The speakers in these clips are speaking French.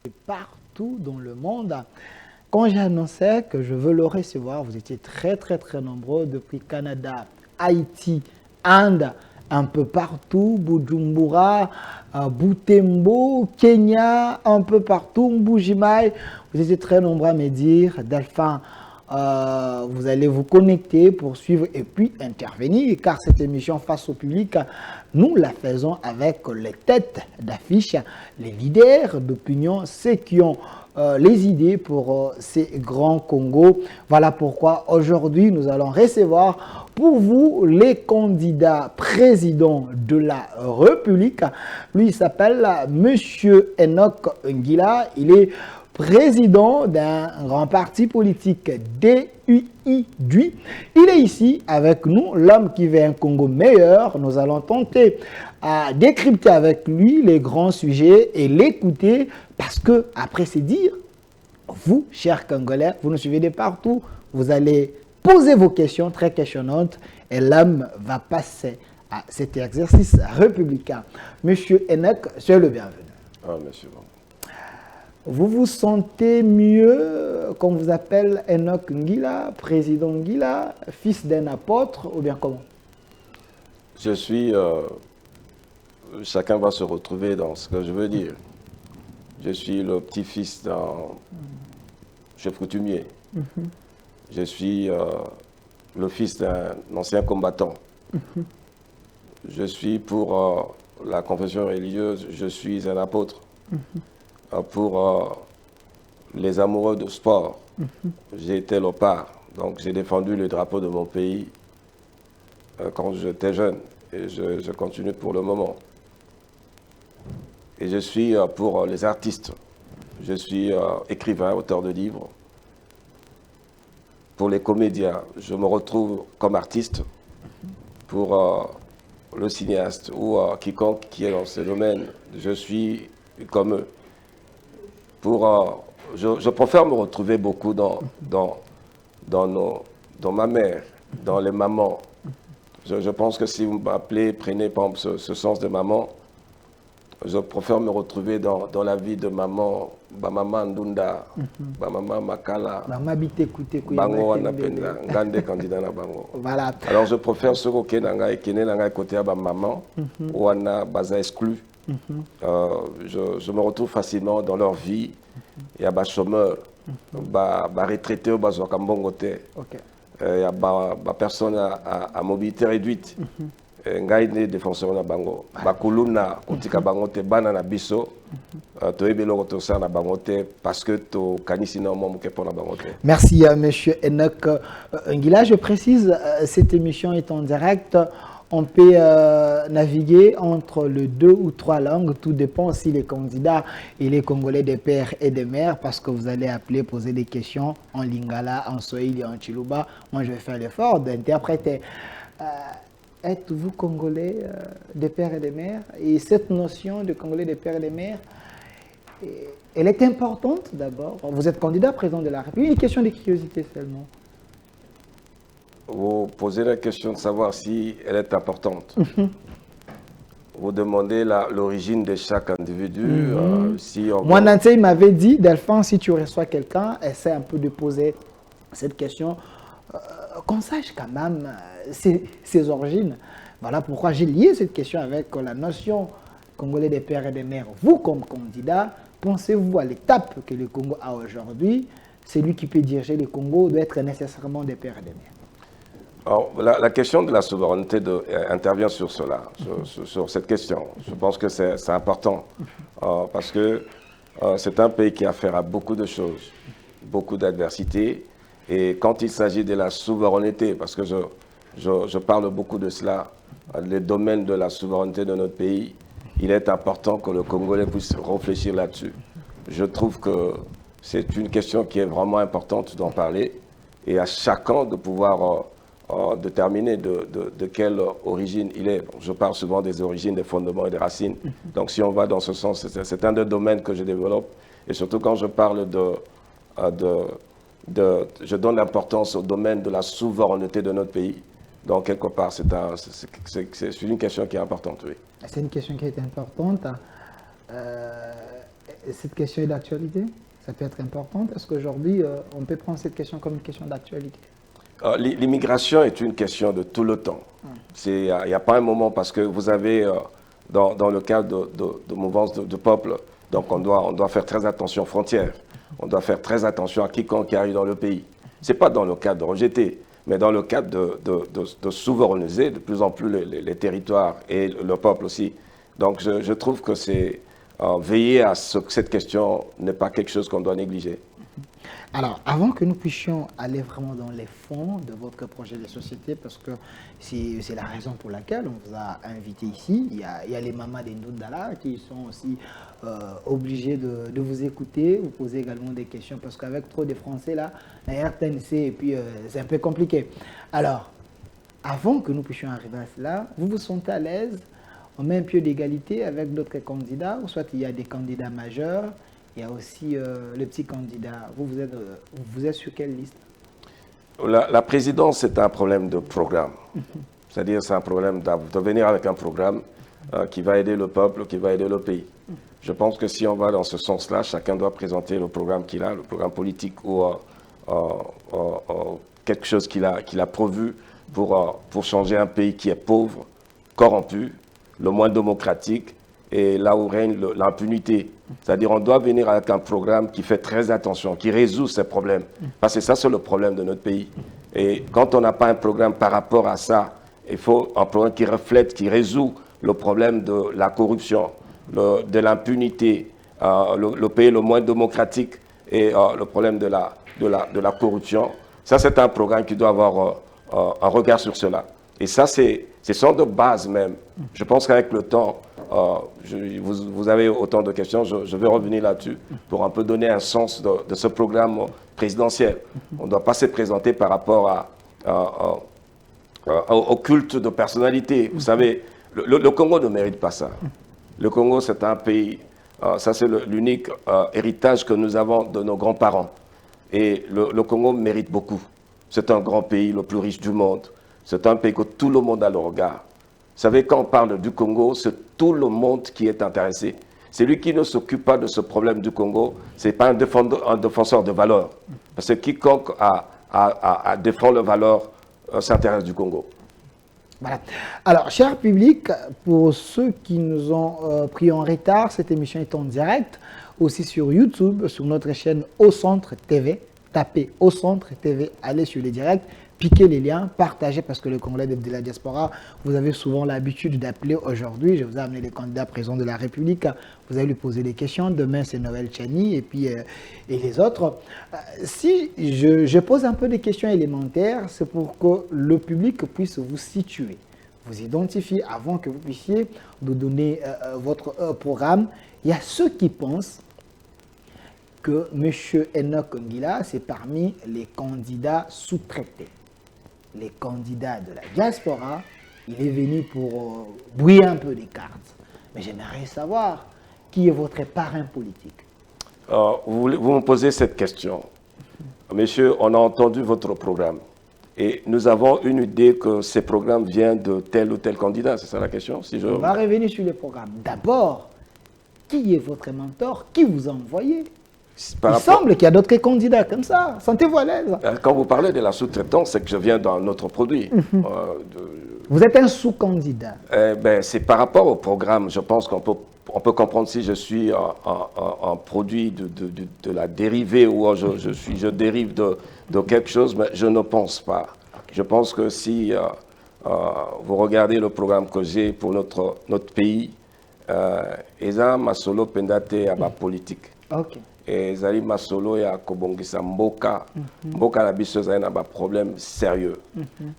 partout dans le monde. Quand j'annonçais que je veux le recevoir, vous étiez très nombreux depuis Canada, Haïti, Inde, un peu partout, Bujumbura, Butembo, Kenya, un peu partout, Mbujimai. Vous étiez très nombreux à me dire, Delphin, vous allez vous connecter pour suivre et puis intervenir, car cette émission face au public, nous la faisons avec les têtes d'affiche, les leaders d'opinion, ceux qui ont les idées pour ces grands Congos. Voilà pourquoi aujourd'hui nous allons recevoir pour vous les candidats présidents de la République. Lui il s'appelle Monsieur Enoch Ngila, il est président d'un grand parti politique DUI. Il est ici avec nous, l'homme qui veut un Congo meilleur. Nous allons tenter à décrypter avec lui les grands sujets et l'écouter parce que, après c'est dire, vous, chers Congolais, vous nous suivez de partout, vous allez poser vos questions très questionnantes et l'homme va passer à cet exercice républicain. Monsieur Enoch, soyez le bienvenu. Ah, monsieur. Vous vous sentez mieux, qu'on vous appelle Enoch Ngila, président Ngila, fils d'un apôtre, ou bien comment? Je suis... chacun va se retrouver dans ce que je veux dire. Je suis le petit-fils d'un chef coutumier. Je suis le fils d'un ancien combattant. Je suis pour la confession religieuse, je suis un apôtre. Pour les amoureux de sport, j'ai été léopard, donc j'ai défendu le drapeau de mon pays quand j'étais jeune et je continue pour le moment. Et je suis pour les artistes, je suis écrivain, auteur de livres. Pour les comédiens, je me retrouve comme artiste. Pour le cinéaste ou quiconque qui est dans ce domaine, je suis comme eux. Je préfère me retrouver beaucoup dans ma mère, dans les mamans. Je pense que si vous m'appelez, prenez par exemple ce sens de maman, je préfère me retrouver dans la vie de maman, maman Ndunda, maman Makala, bango wanapenda, ngande candidat na bango. Voilà. Alors je préfère ce que nanga ekene nanga côté à maman, ou ana baza exclu. Je me retrouve facilement dans leur vie. Il y a des chômeurs, des retraités, des personnes à mobilité réduite. Ngai ne défenseur na bango bakuluna kotika bango te bana na biso to ebelo to sa na bango te parce que to kanisi na momu ke pona bango te. Merci à monsieur Enoch Ngila. Je précise, cette émission est en direct. On peut naviguer entre les 2 ou 3 langues, tout dépend si les candidats et les Congolais des pères et des mères, parce que vous allez appeler, poser des questions en lingala, en swahili, en chiluba. Moi, je vais faire l'effort d'interpréter. Êtes-vous Congolais des pères et des mères? Et cette notion de Congolais des pères et des mères, elle est importante d'abord. Vous êtes candidat président de la République. Une question de curiosité seulement. Vous posez la question de savoir si elle est importante. Vous demandez l'origine de chaque individu. Moi, Nancy m'avait dit, Delphin, si tu reçois quelqu'un, essaie un peu de poser cette question, qu'on sache quand même ses origines. Voilà pourquoi j'ai lié cette question avec la notion congolais des pères et des mères. Vous, comme candidat, pensez-vous à l'étape que le Congo a aujourd'hui, celui qui peut diriger le Congo doit être nécessairement des pères et des mères? Alors, la question de la souveraineté intervient sur cela, sur cette question. Je pense que c'est important parce que c'est un pays qui a affaire à beaucoup de choses, beaucoup d'adversités. Et quand il s'agit de la souveraineté, parce que je parle beaucoup de cela, les domaines de la souveraineté de notre pays, il est important que le Congolais puisse réfléchir là-dessus. Je trouve que c'est une question qui est vraiment importante d'en parler et à chacun de pouvoir déterminer de quelle origine il est. Je parle souvent des origines, des fondements et des racines. Donc si on va dans ce sens, c'est un des domaines que je développe. Et surtout quand je parle je donne l'importance au domaine de la souveraineté de notre pays. Donc quelque part, c'est une question qui est importante, oui. C'est une question qui est importante. cette question est d'actualité? Ça peut être important. Est-ce qu'aujourd'hui, on peut prendre cette question comme une question d'actualité? L'immigration est une question de tout le temps. Il n'y a pas un moment, parce que vous avez, dans le cadre de mouvance de peuple, donc on doit faire très attention aux frontières. On doit faire très attention à quiconque arrive dans le pays. Ce n'est pas dans le cadre de rejeter, mais dans le cadre de souverainiser de plus en plus les territoires et le peuple aussi. Donc je trouve que c'est veiller à ce que cette question n'est pas quelque chose qu'on doit négliger. Alors, avant que nous puissions aller vraiment dans les fonds de votre projet de société, parce que c'est la raison pour laquelle on vous a invité ici, il y a les mamas des Ndoundala qui sont aussi obligés de vous écouter, vous poser également des questions, parce qu'avec trop de Français là, la RTNC, et puis c'est un peu compliqué. Alors, avant que nous puissions arriver à cela, vous vous sentez à l'aise, on met un pied d'égalité avec d'autres candidats, ou soit il y a des candidats majeurs, il y a aussi le petit candidat. Vous êtes sur quelle liste? La présidence, c'est un problème de programme. C'est-à-dire, c'est un problème de venir avec un programme qui va aider le peuple, qui va aider le pays. Je pense que si on va dans ce sens-là, chacun doit présenter le programme qu'il a, le programme politique ou quelque chose qu'il a prévu pour changer un pays qui est pauvre, corrompu, le moins démocratique, et là où règne l'impunité. C'est-à-dire on doit venir avec un programme qui fait très attention, qui résout ces problèmes. Parce que ça, c'est le problème de notre pays. Et quand on n'a pas un programme par rapport à ça, il faut un programme qui reflète, qui résout le problème de la corruption, de l'impunité, le pays le moins démocratique et le problème de la corruption. Ça, c'est un programme qui doit avoir un regard sur cela. Et ça, c'est sorte de base même. Je pense qu'avec le temps, vous avez autant de questions, je vais revenir là-dessus pour un peu donner un sens de ce programme présidentiel. On ne doit pas se présenter par rapport au culte de personnalité. Vous savez, le Congo ne mérite pas ça. Le Congo, c'est un pays, ça c'est l'unique héritage que nous avons de nos grands-parents. Et le Congo mérite beaucoup. C'est un grand pays, le plus riche du monde. C'est un pays que tout le monde a le regard. Vous savez, quand on parle du Congo, c'est tout le monde qui est intéressé. Celui qui ne s'occupe pas de ce problème du Congo, ce n'est pas un défenseur de valeurs. Parce que quiconque défend les valeurs s'intéresse du Congo. Voilà. Alors, cher public, pour ceux qui nous ont pris en retard, cette émission est en direct, aussi sur YouTube, sur notre chaîne Au Centre TV. Tapez Au Centre TV, allez sur les directs, piquez les liens, partagez, parce que le Congolais de la diaspora, vous avez souvent l'habitude d'appeler aujourd'hui. Je vous ai amené les candidats présidents de la République, vous allez lui poser des questions. Demain, c'est Noël Tchani et puis et les autres. Si je pose un peu des questions élémentaires, c'est pour que le public puisse vous situer, vous identifier avant que vous puissiez nous donner votre programme. Il y a ceux qui pensent que M. Enoch Ngila, c'est parmi les candidats sous-traités. Les candidats de la diaspora, il est venu pour brouiller un peu les cartes. Mais j'aimerais savoir qui est votre parrain politique. Vous me posez cette question. Monsieur, on a entendu votre programme. Et nous avons une idée que ces programmes viennent de tel ou tel candidat. C'est ça la question? On va revenir sur le programme. D'abord, qui est votre mentor? Qui vous a envoyé? Il semble qu'il y a d'autres candidats comme ça. Sentez-vous à l'aise. Quand vous parlez de la sous-traitance, c'est que je viens dans notre produit. Vous êtes un sous-candidat. C'est par rapport au programme. Je pense qu'on peut comprendre si je suis un produit de la dérivée ou je dérive de quelque chose, mais je ne pense pas. Okay. Je pense que si vous regardez le programme que j'ai pour notre pays, Eza Masolo Pendate à ma politique. Okay. Et Zali Masolo ya Kobongisa Mboka. Mboka na biso zali na ba problème sérieux.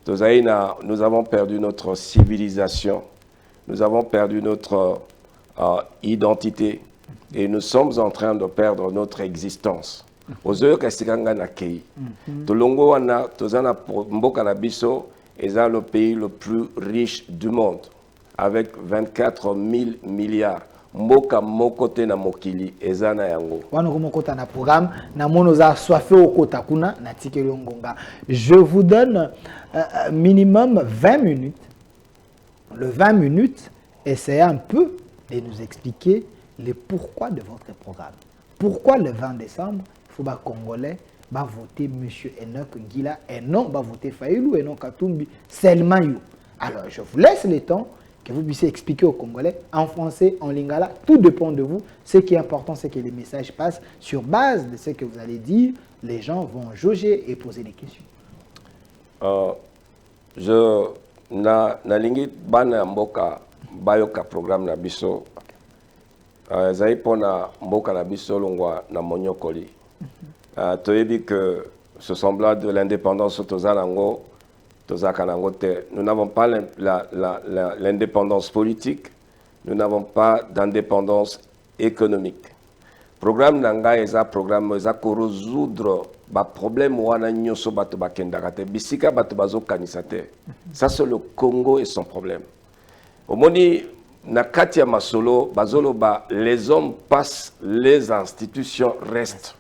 Nous avons perdu notre civilisation. Nous avons perdu notre identité. Et nous sommes en train de perdre notre existence. Ozoyo kasikanga na kei. Tolongo wana tozana Mboka na biso est le pays le plus riche du monde avec 24 000 milliards. Mboka mokote na mokili ezana yango. Wana komokota na programme na monoza soifé okota kuna na tikeli ngonga. Je vous donne minimum 20 minutes. Le 20 minutes, essayez un peu de nous expliquer le pourquoi de votre programme. Pourquoi le 20 décembre, il faut que les Congolais voter M. Enoch Ngila et non voter Fayulu et non Katumbi, seulement you. Alors, je vous laisse le temps que vous puissiez expliquer aux Congolais en français, en lingala, tout dépend de vous. Ce qui est important, c'est que les messages passent sur base de ce que vous allez dire. Les gens vont jauger et poser des questions. Nalingi bana mboka bayoka programme na biso. Ezali pona mboka na biso longwa na monyokoli. Toyebi que ce semblant de l'indépendance tozanango tozakanango te. Nous n'avons pas l'indépendance politique, nous n'avons pas d'indépendance économique. Programme nanga eza programme eza ko résoudre ba problème wana nyoso bato bakendaka te bisika bato bazokanisa te. Ça c'est le Congo et son problème. Omoni na kati ya masolo bazoloba les hommes passent, les institutions restent.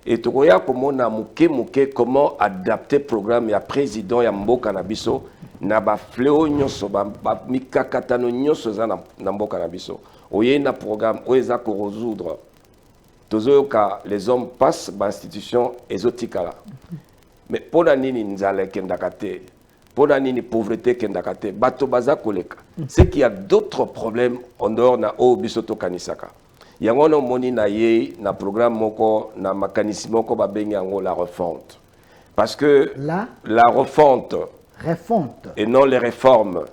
Et tokoya komona muke comment adapter programme ya président ya mboka na biso na ba fléau nyoso ba mikakatano nyoso za na mboka na biso. Oye na programme oeza ko résoudre tozoyoka les hommes passent ba institution ezotikala. Mais pona nini nzala kendaka te, pona nini pauvreté kendaka te, bato baza koleka. C'est qu'il y a d'autres problèmes en dehors na o biso to kanisaka. Yango no moni na ye na programme moko na mécanisme moko ba bengi yango la refonte. Parce que la refonte et non les réformes.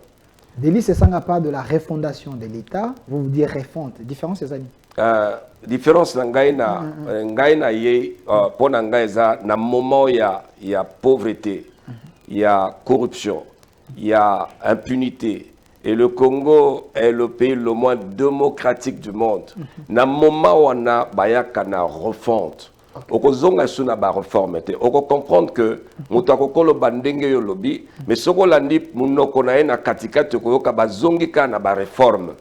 Délit, c'est ça n'a pas de la refondation de l'État, vous dites refonte. Différence, c'est ça? Différence na ngai na ye pona ngai za na moment il y a pauvreté, il y a corruption, il y a impunité. Et le Congo est le pays le moins démocratique du monde. Na moment où on a bayaka na refonte. Okozonga suna ba réforme te. Oko comprendre que mutako kolo bandenge yo lobby, mais soko landi munoko na ena katikati ko yoka bazongi ka na ba réforme.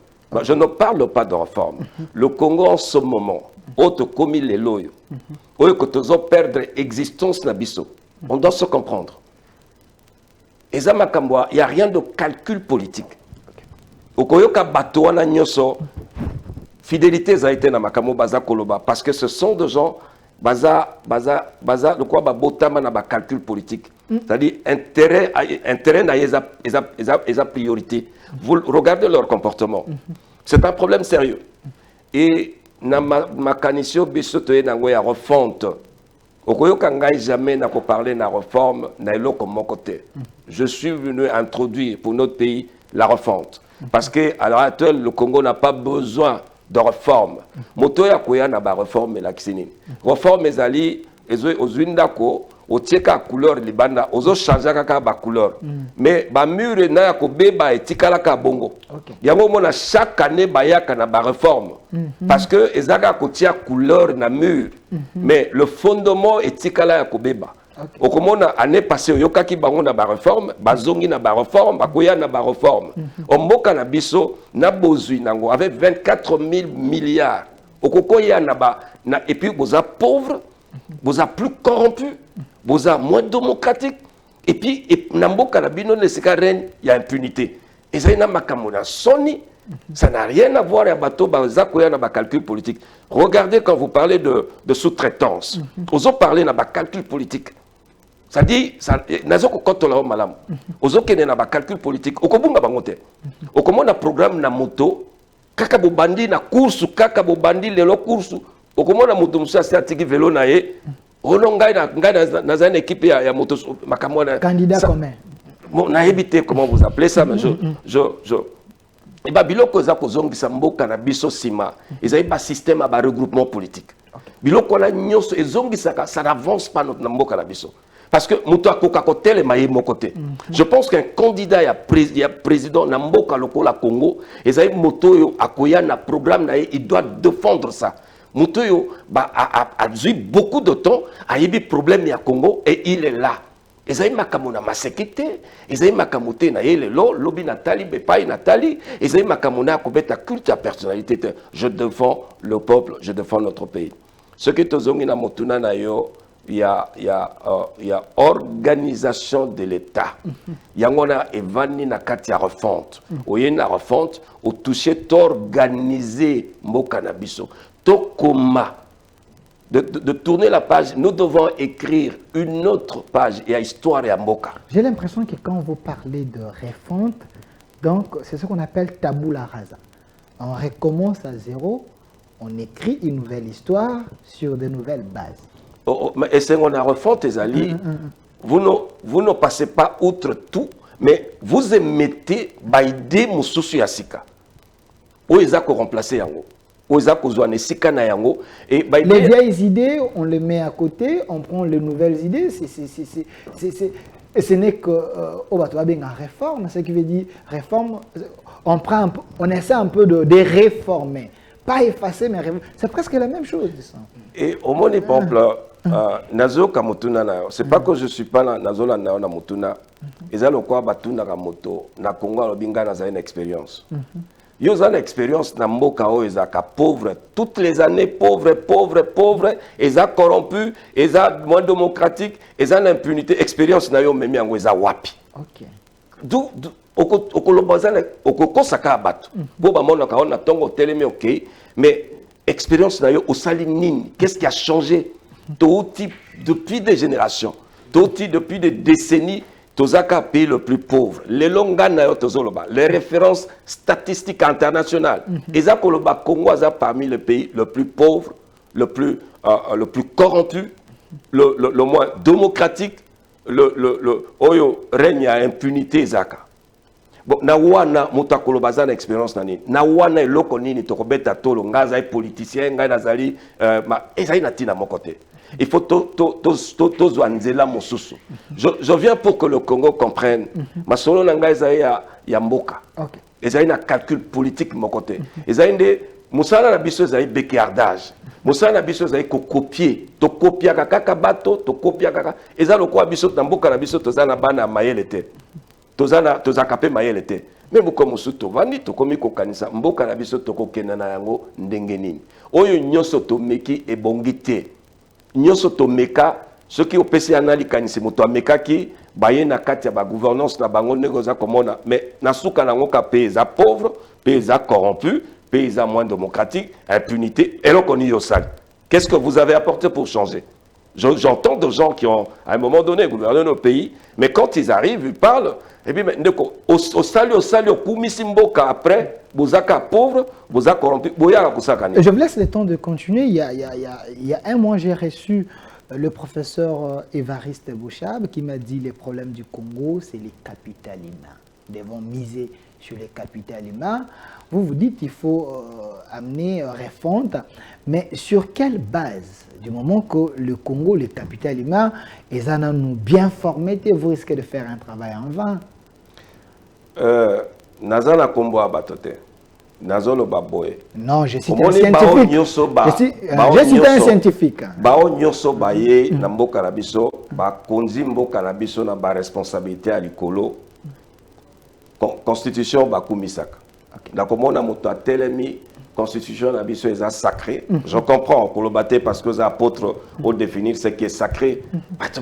Je ne parle pas de réforme. Le Congo en ce moment, autre commis les loyaux, oyo ko tozo perdre existence na biso. On doit se comprendre. Ezama kambwa, il y a rien de calcul politique. Okoyoka bato wana nyoso fidélité za été na makamo baza koloba parce que ce sont des gens baza de quoi ba botama na ba calcul politique. C'est-à-dire intérêt na eza priorité. Vous regardez leur comportement. C'est un problème sérieux. Et na makanisio biso to na ngoya refonte. Okoyoka ngai jamais na ko parler na réforme na eloko moko te. Je suis venu introduire pour notre pays la refonte. Parce qu'à l'heure actuelle, le Congo n'a pas besoin de réforme. Motoya koya na ba réforme la kisini. Réforme ezali ozwindako otieka couleur libanda ozo changer kaka ba couleur. Mais ba mur na ya ko beba etikala ka bongo. Yango mona chaque année bayaka na ba réforme. Parce que ezaka ko tia couleur na mur. Mais le fondement etikala ya ko beba. Okomona année passée yokaki bango na ba réforme, bazongi na ba réforme, bakoya na ba réforme. Omboka na biso na bozui nango avec 24 000 milliards. Okokoya na ba et puis vous êtes pauvre, vous êtes plus corrompu, vous êtes moins démocratique et puis na mboka na bino ne il y a impunité. Et ça na makamona soni. Ça n'a rien à voir avec bateau bazakoya na ba calcul politique. Regardez quand vous parlez de sous-traitance. Vous en parlez na ba calcul politique. Ça dit, nazoko kotola malam. Ozo kene na ba calcul politique. Okobunga bangote. Okomona programme na moto. Kaka bobandi na course, kaka bobandi lelo course. Okomona moto musa statiki vélo na ye. Ono ngai na za équipe ya moto makamona. Candidat commun. Bon, na évité comment vous appelez ça, mais et bien, biloko za kozongisa mboka na biso sima. Ils ont un système à regroupement politique. Biloko na nyoso ezongisa ça n'avance pas notre mboka na biso. Parce que muto akoka kotel maye mon côté. Je pense qu'un candidat ya président na mboka lokola Congo, ezai moto yo akoya na programme na il doit défendre ça. Moto yo a eu beaucoup de temps a eu problème ya Congo et il est là. Ezai makamona masekite, ezai makamote na yele lobi Nathalie bepai Nathalie, ezai makamona kobeta culte à personnalité. Je défends le peuple, je défends notre pays. Ce que tozongi na motuna na yo il y a organisation de l'État. Il y a evani na kati ya refonte. Oye na refonte, au toucher t'organiser mboka na biso. Tokoma de tourner la page, nous devons écrire une autre page et à histoire et à mboka. J'ai l'impression que quand vous parlez de refonte, donc c'est ce qu'on appelle tabula rasa. On recommence à zéro, on écrit une nouvelle histoire sur de nouvelles bases. Et c'est on a refonte les alliés. Vous ne passez pas outre tout, mais vous émettez baïdé mususu yasika. Ou ils ont remplacé yango. Ou ils ont sika na yango. Et les vieilles idées, on les met à côté, on prend les nouvelles idées. Et ce n'est que une réforme, ce qui veut dire réforme. On essaie un peu de réformer, pas effacer, mais réformer. C'est presque la même chose. Et au mon exemple, Nazo Kamotuna, c'est pas que je suis pas là, Nazo la na Motuna. Ils ont quoi batuna Kamoto, na Congo Lobinga na une expérience. Ils ont une expérience na Mboka o ezaka pauvre toutes les années pauvre, ils ont corrompu, ils ont moins démocratique, ils ont l'impunité, expérience na yo memi yango eza wapi. OK. D'où okolobazana okokosaka bato. Bo ba mona ka on tongo telemi OK, mais expérience na yo osali nini? Qu'est-ce qui a changé? Depuis des générations, depuis des décennies, Tozaka pays le plus pauvre. Les les références statistiques internationales. Ezakoloba Congo est parmi les pays le plus pauvre, le plus corrompu, le moins démocratique, oyo règne à impunité Zaka. Bon, na wana mutakoloba za na expérience nani. Na wana eloko nini tokobeta tolo ngaza e politicien ngai nazali ma ezali na tina mon côté. Il faut tozwanzela mosusu. Je viens pour que le Congo comprenne. Ma solo nanga ezali ya mboka. OK. Ezali na calcul politique mon côté. Ezali nde musala na biso ezali béquardage. Musala na biso ezali ko copier. To copier kaka bato, to copier kaka. Ezali ko biso na mboka na biso tozana bana mayele te. Toza kapé mayele te. Mais beaucoup musu to vandi to komi ko kanisa mboka na biso to ko kenana yango ndenge nini. Oyo nyoso to meki ebongi te. Nyoso to meka ce qui opesi anali kanisi moto ameka ki baye na kati ya ba gouvernance na bango negoza komona mais na suka nango ka pays za pauvre, pays za corrompu, pays za moins démocratique, impunité et l'on connaît yosal. Qu'est-ce que vous avez apporté pour changer? J'entends des gens qui ont à un moment donné gouverné nos pays, mais quand ils arrivent, ils parlent et puis au salut au kumisimboka après Bozaka pauvre, Bozaka corrompu, Boya kusakani. Je vous laisse le temps de continuer. Il y a un mois, j'ai reçu le professeur Évariste Bouchab qui m'a dit les problèmes du Congo, c'est les capitales humains. Nous devons miser sur les capitales humains. Vous dites qu'il faut amener refonte, mais sur quelle base? Du moment que le Congo, les capitales humains, ils en ont nous bien formés, vous risquez de faire un travail en vain. Nazana Kombo Abatote. Nazolo Baboe. Non, je suis un scientifique. Je suis un scientifique. Bao nyoso baye na mboka na biso, ba konzi mboka na biso na ba responsabilité à l'ikolo. Constitution ba kumisaka. Na komona moto atelemi constitution na biso est sacré. Je comprends pour le battre parce que les apôtres ont défini ce qui est sacré.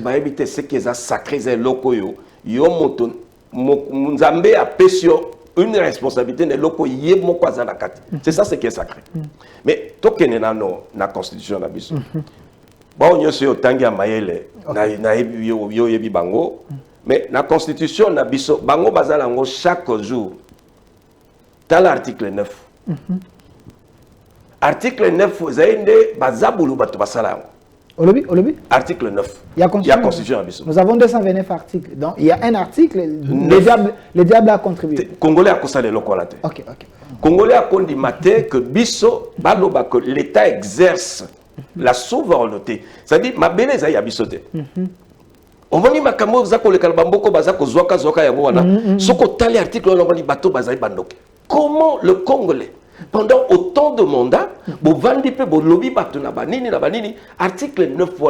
Mais éviter ce qui est sacré, c'est lokoyo. Yo moto Nzambe a pesio une responsabilité ne loko yé mo kwa za nakati. C'est ça ce qui est sacré. Mais tokene na no na constitution na biso. Ba onyoso yo tangi ya mayele na yo yebi bango. Mais la constitution na biso bango bazala ngo chaque jour. Dans l'article 9. Article 9, vous avez dit, Bazabulu Batubasala. Olobi? Article 9. Il y a constitution. Nous avons 229 articles. Donc, il y a un article, le diable a contribué. Congolais a constaté le colate. Ok. Congolais a condimaté que Bisso, que l'État exerce la souveraineté. C'est-à-dire, ma belle est à Bissoté. On va dire que Zako le Kalbamboko Bazako Zoka Yawana. Ce que tu article, on va dire Bato Bazaï Bandoke. Comment le Congolais, pendant autant de mandats, article 9,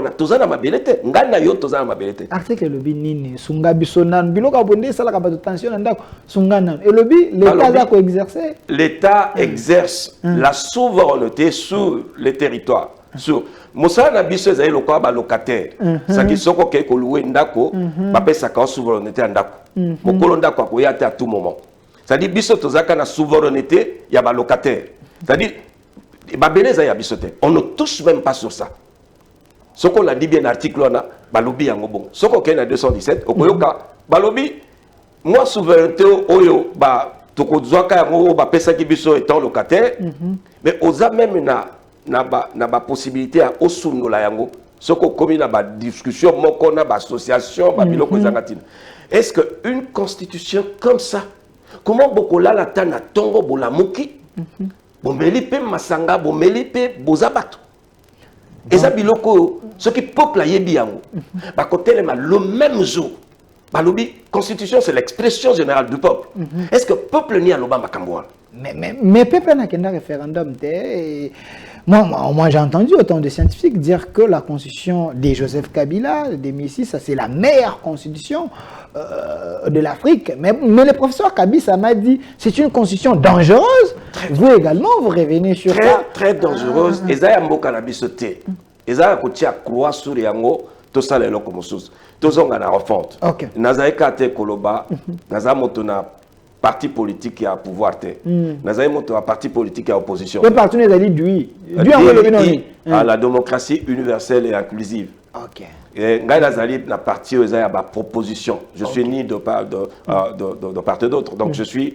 article lobby nini sunga bisonan biloka bonde sala ka tension ndako sunga nan et lobby l'état va exercer. L'état exerce la souveraineté sur les territoires. sur mosala na biso ezali lokola ba locataire saki soko ke ko louer ndako ba pesa ka souveraineté ndako mokolo ndako akoya te à tout moment. C'est-à-dire biso tozaka na souveraineté ya ba locataire. C'est-à-dire ba beleza ya biso te. On ne touche même pas sur ça. Soko l'a dit bien article on a balobi yango bon. Soko ke na 217 okoyoka balobi moi souveraineté oyo ba tokozwaka yango ba pesa ki biso étant locataire mais oza même na ba possibilité à osundola yango soko komi na ba discussion moko na ba association ba biloko ezangatina. Est-ce que une constitution comme ça comment bokola la tana tongo bolamuki bomeli pe masanga bomeli pe bozabato eza biloko ce qui peuple yebi yango ba kotelema le même jour balobi constitution c'est l'expression générale du peuple. Est-ce que peuple ni aloba makambo mais peuple n'a qu'un référendum moi j'ai entendu autant de scientifiques dire que la constitution de Joseph Kabila de 2006 ça c'est la meilleure constitution de l'Afrique mais le professeur Kabila m'a dit c'est une constitution dangereuse. Vous également vous revenez sur ça très dangereuse eza ya mboka na biso te eza ko tia croix sur yango to sala eloko mosusu tozonga na refonte nazaika te koloba nazamoto na parti politique à pouvoir te nazaimoto na parti politique à opposition le parti nous a dit lui à la démocratie universelle et inclusive. OK. Et ngai nazali na parti oza ya ba proposition. Je suis ni de part et d'autre. Donc je suis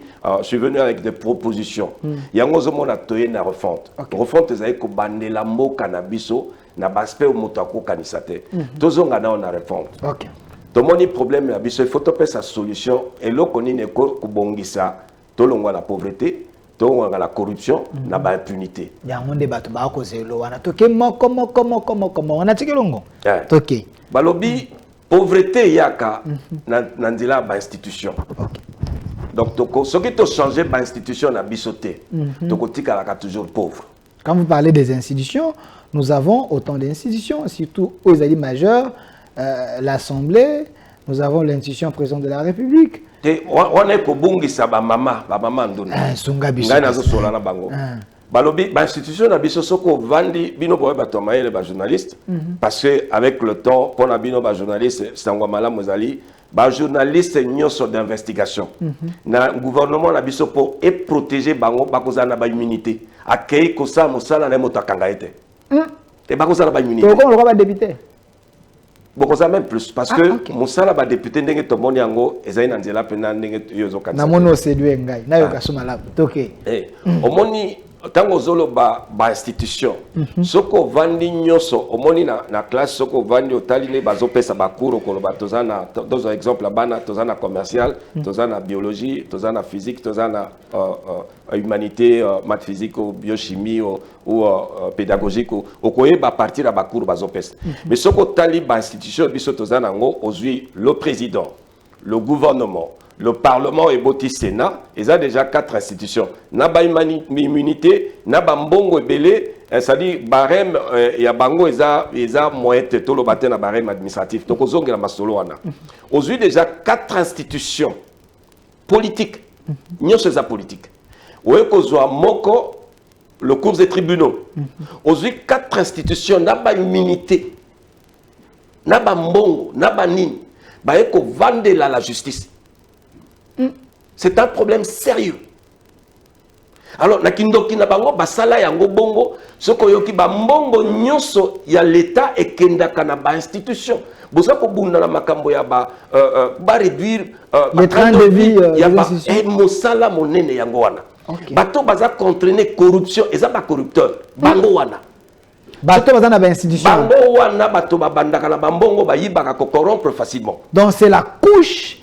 venu avec des propositions. Yango zo mona toye na refonte. Refonte ezali ko bandela mboka na biso na baspect moto akokanisa te. Tozonga na on a refonte. OK. Tomoni problème ya biso il faut topesa sa solution et loko nini ko bongisa tolongwa la pauvreté. Donc, la corruption, n'a pas impunité. Il y a un débat, on a tiki longo. Ok. Balobi, pauvreté, il y a nandila ba institution. Donc, ce qui a changé ba institution na bisoté. Donc, tika la toujours pauvre. Quand vous parlez des institutions, nous avons autant d'institutions, surtout aux alliés majeurs, l'Assemblée, nous avons l'institution présidente de la République. On est kobungisa ba mama ndona ngai nazo sola na bango balobi ba institution na biso soko vandi bino boye bato mayele ba journaliste parce que avec le temps pour na bino ba journaliste sangwa malamu ezali ba journaliste nyoso d'investigation na gouvernement na biso pour et protéger bango bakozana ba immunité akei ko sa mosala na moto akanga ete et bakozana ba immunité to ko lo ba député beaucoup ça même plus parce que mosala ba député ndenge to moni yango ezali na nzela pena ndenge yozo kanisa na mono séduire ngai na yo kasoma la toke omoni tango zolo ba institution soko vandi nyoso omoni na classe soko vandi otali ne bazopesa bakuro ko ba tozana dans exemple bana tozana commercial tozana biologie tozana physique tozana humanité maths physique ou biochimie ou pédagogique ou koyeba partir à bakuro bazopesa mais soko tali ba institution biso tozana ngo ozui le président le gouvernement le Parlement et le Sénat, ils ont déjà 4 institutions. Naba immunité, naba mbongo ebele, c'est-à-dire barème ya bango ils a moyen de tout le matin na barème administratif. Donc aux la masolo wana. Aujourd'hui déjà 4 institutions politiques. Nyo c'est ça politique. Oye kozwa moko le cours des tribunaux. Aujourd'hui 4 institutions naba immunité. Naba mbongo, naba nini. Ba eko vande la justice. C'est un problème sérieux. Alors, na kindoki na bango basala yango bongo, soko yoki ba mbongo nyonso ya l'État et kendaka na ba institution. Bosa ko bunda na makambo ya ba réduire les trains de vie ya ba mosala monene yango wana. Bato baza contrainer corruption, eza ba corrupteur. Bango wana. Bato baza na ba institution. Bango wana bato babandaka na bambongo ba yibaka ko corrompre facilement. Donc c'est la couche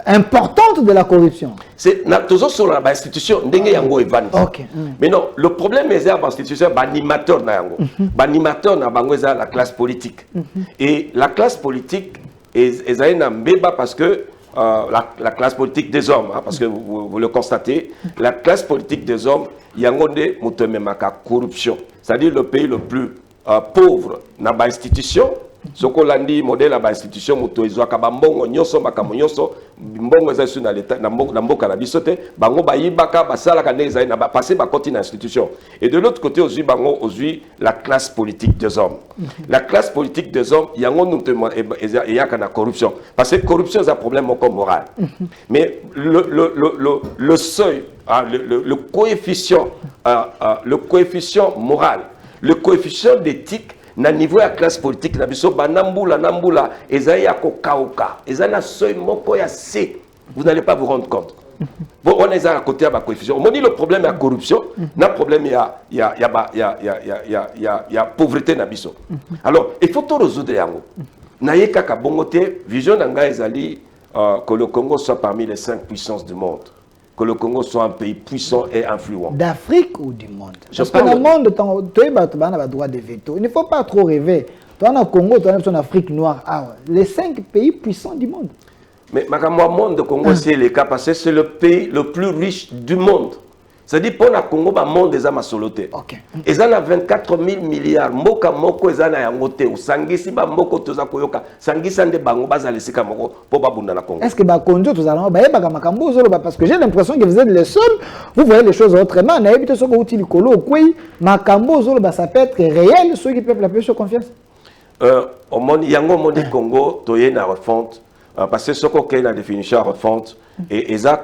importante de la corruption. C'est toujours sur l'institution mais non, le problème est que l'institution est animateur na yango. Animateur na bango est la classe politique. Et la classe politique est un mbeba parce que la classe politique des hommes, parce que vous le constatez, la classe politique des hommes, yangonde mutememaka corruption. C'est-à-dire le pays le plus pauvre na ba institution Soko landi modèle à institution moto ezwaka bambongo nyonso makambo nyonso mbongo eza sur na l'état na mboka na bisote bango bayibaka basala ka ndeza na passer ba continue institution. Et de l'autre côté aujourd'hui bango aujourd'hui la classe politique des hommes. La classe politique des hommes yango nous demande et ya kana corruption parce que corruption c'est un problème encore moral. Mais le seuil le coefficient moral, le coefficient d'éthique na niveau ya classe politique na biso nambula ezaya ko kauka ezana seuil moko ya C, vous n'allez pas vous rendre compte. Bon, on est à côté de la coefficient. On dit le problème est la corruption, le problème il y a pauvreté na biso. Alors il faut tout résoudre yango. Na yeka bongote vision nanga ezali que le Congo soit parmi les 5 puissances du monde. Que le Congo soit un pays puissant et influent. D'Afrique ou du monde? Parce que dans le monde, tu as droit de veto. Il ne faut pas trop rêver. Tu as le Congo, tu as en Afrique noire. Ah, les 5 pays puissants du monde. Mais le monde du Congo, c'est le cas parce que c'est le pays le plus riche du monde. C'est-à-dire pour le Congo, le monde est à soloté. Ils ont 24 000 milliards. Moka moko ils ont yangote. Sangisi ba moko toza koyoka. Sangisa nde bango baza lesika moko pour babunda na Congo. Est-ce que bakonjo tous allons ba yeba makambo zolo parce que j'ai l'impression que vous êtes les seuls. Vous voyez les choses autrement. Na yebite soko uti likolo kwei makambo zolo ça peut être réel ceux qui peuvent la plus confiance. Au monde yango monde Congo toye na refonte parce que ce qu'on a la définition refonte et ça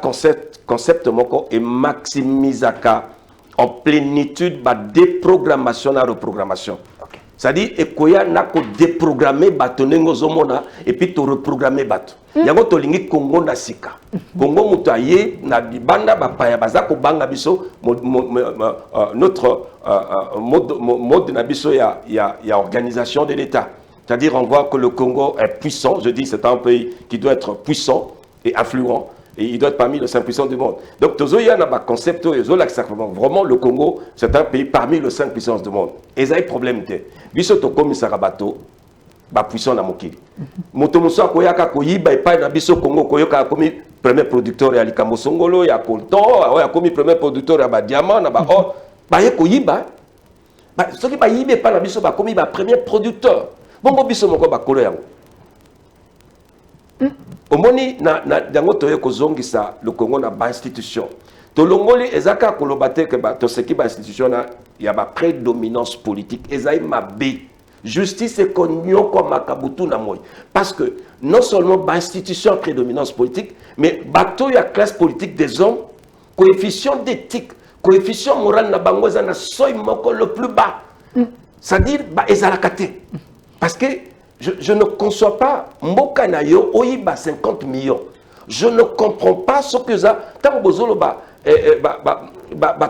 concept moko et maximisaka en plénitude ba déprogrammation na reprogrammation. C'est-à-dire ekoya na ko déprogrammer batonengo zomona et puis to reprogrammer bato. Yango to lingi Congo na sika. Congo mutaye na bibanda bapaya bazako banga biso notre mode na biso ya organisation de l'État. C'est-à-dire on voit que le Congo est puissant, je dis c'est un pays qui doit être puissant et influent. Et il doit être parmi les 5 puissants du monde. Donc, il y a un concept, vraiment, le Congo, c'est un pays parmi les 5 puissances du monde. Et ça a un problème. Biso to commissaire bateau, puissant na mokili. Motomoso koyaka koyiba epai na biso Congo koyoka komi premier producteur ya likambo songolo ya coltan, ya komi premier producteur ya ba diamant na ba or, ba ye koyiba. Ba soki ba yibe pa na biso ba komi ba premier producteur. Bongo biso moko ba kolo yango. Omoni na dango toye kozongisa le Congo na ba institution. To longoli ezaka kolobate ke ba to seki ba institution na ya ba prédominance politique ezai mabe. Justice et konyoko makabutu na moy. Parce que non seulement ba institution à prédominance politique, mais bateau ya classe politique des hommes, coefficient d'éthique, coefficient moral na bango na soy moko le plus bas. C'est-à-dire ba ezalakate. Parce que je ne conçois pas mboka na yo oyiba 50 millions. Je ne comprends pas ce que ça tant bozolo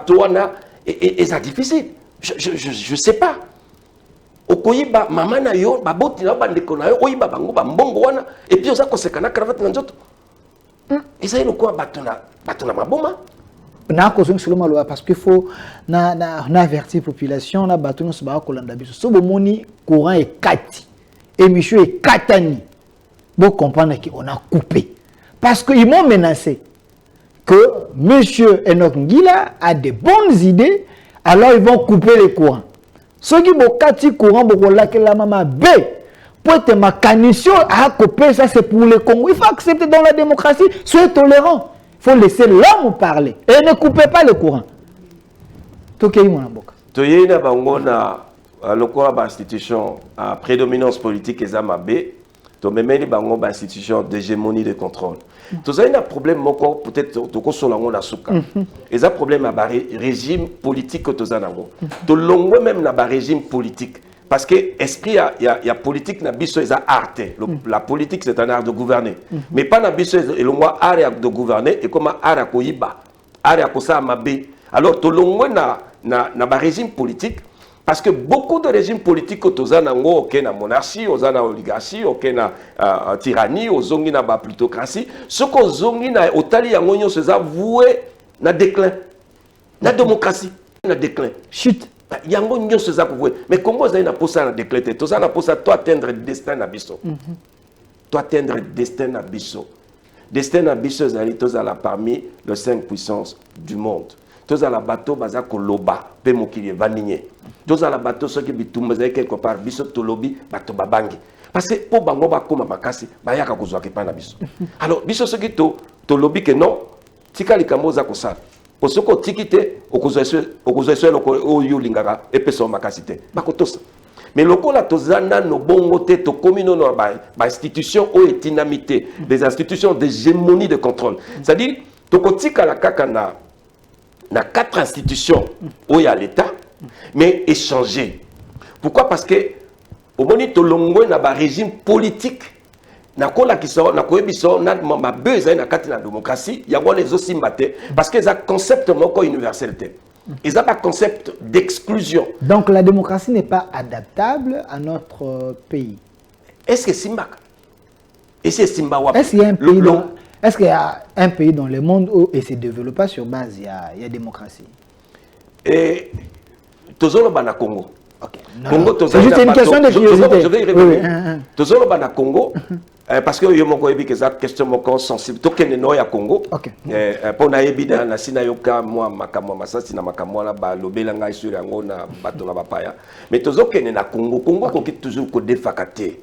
toana et ça difficile. Je sais pas. Okoyiba mama na yo baboti na bandeko na yo oyiba bango ba mbongo wana et puis oza kosekana cravate na nzoto. Et ça il quoi batona maboma. Na kozongi solo loi parce qu'il faut na avertir population na batona so ba kolanda biso. So bomoni courant est kati. Émission est katani. Vous comprenez qu'on a coupé. Parce qu'ils m'ont menacé que M. Enoch Ngila a de bonnes idées, alors ils vont couper les courants. Ceux qui vont couper courant, ils vont la maman B. Pour être ma canition à couper, ça c'est pour le Congo. Il faut accepter dans la démocratie, soyez tolérants. Il faut laisser l'homme parler. Et ne coupez pas le courant. Tout ce qui est mon amboka. Le corps d'institution à prédominance politique et zamabé, to memeli bango institution d'hégémonie de contrôle. Tout ça il y a un problème encore peut-être to ko solango na suka. Et ça problème à régime politique que to zanango. To longo même na régime politique parce que esprit il y a politique na biso eza arte. La politique c'est un art de gouverner. Mais pas na biso et le moi art de gouverner et comme art ko yiba. Art ko sa mabé. Alors to longo na régime politique. Parce que beaucoup de régimes politiques que tu as na monarchie, aux na oligarchie, na tyrannie, aux na plutocratie, ce qu'on na otali yango se voué na déclin, na démocratie na déclin. Chute. Yango nyo se voué. Mais Congo na posa na déclin, tu na posa toi atteindre destin na biso. Toi atteindre destin na biso. Destin na biso zali tozala parmi les 5 puissances du monde. Tozala bateau bazako loba pe mokili vanigné. tozala bato soki bitumba ezali quelque part biso tolobi bato babangi parce que po bango bakoma makasi bayaka kozwaka epai na biso alors biso soki tolobi ke non tika likambo oza kosala po soki otiki te okozwa eso eloko oyo olingaka epesa yo makasi te bakotosa mais lokola toza nano bongo te tokomi nono bainstitution oyo etinami te des institutions d'hégémonie de contrôle c'est-à-dire tokotikala kaka na 4 institutions oyo ya l'État mais échanger. Pourquoi? Parce que au moment où on a un régime politique, na démocratie, il y a les aussi parce qu'ils ont un concept universel. Ils ont un concept d'exclusion. Donc la démocratie n'est pas adaptable à notre pays. Est-ce que Simba? Est-ce qu'il y a un pays dans le monde où il se développe sur base il y a démocratie? Et Tozolo bana Congo. Okay. C'est juste une question de curiosité. Je vais y revenir. Tozolo bana Congo, parce que je me dis que c'est une question sensible. Token no ya Congo. Pour na ebida na sina yoka moi makamwa masasi na makamwa la ba lobela ngai sur yango na bato na bapaya. Mais tozoken na Congo, Congo ko toujours ko defakate.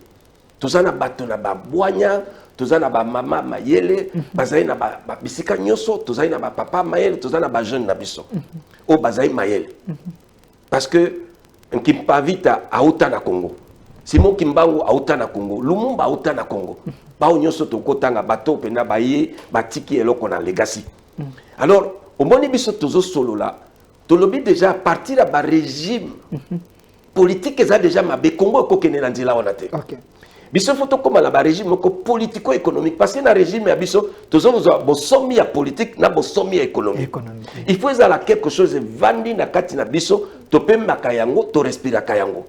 Tozana bato na ba boanya, tozana ba mama mayele, bazai na ba bisika nyoso, tozai na ba papa mayele, tozana ba jeune na biso. O bazai mayele. Parce que Kimpavita auta na Congo. Simon Kimbangu auta na Congo. Lumumba auta na Congo. Bao nyoso tokotanga bato pena baye batiki eloko na legacy. Alors, au moni biso tozo solo là, tolobi déjà à partir de ba régime politique eza déjà mabe Congo ko kene na nzela wana te. OK. Biso photo comme la régime politico-économique parce que na régime ya biso tozo bosomi ya politique na bosomi ya économique. Il faut ezala quelque chose vandi na kati na biso to pembaka yango to respiraka yango.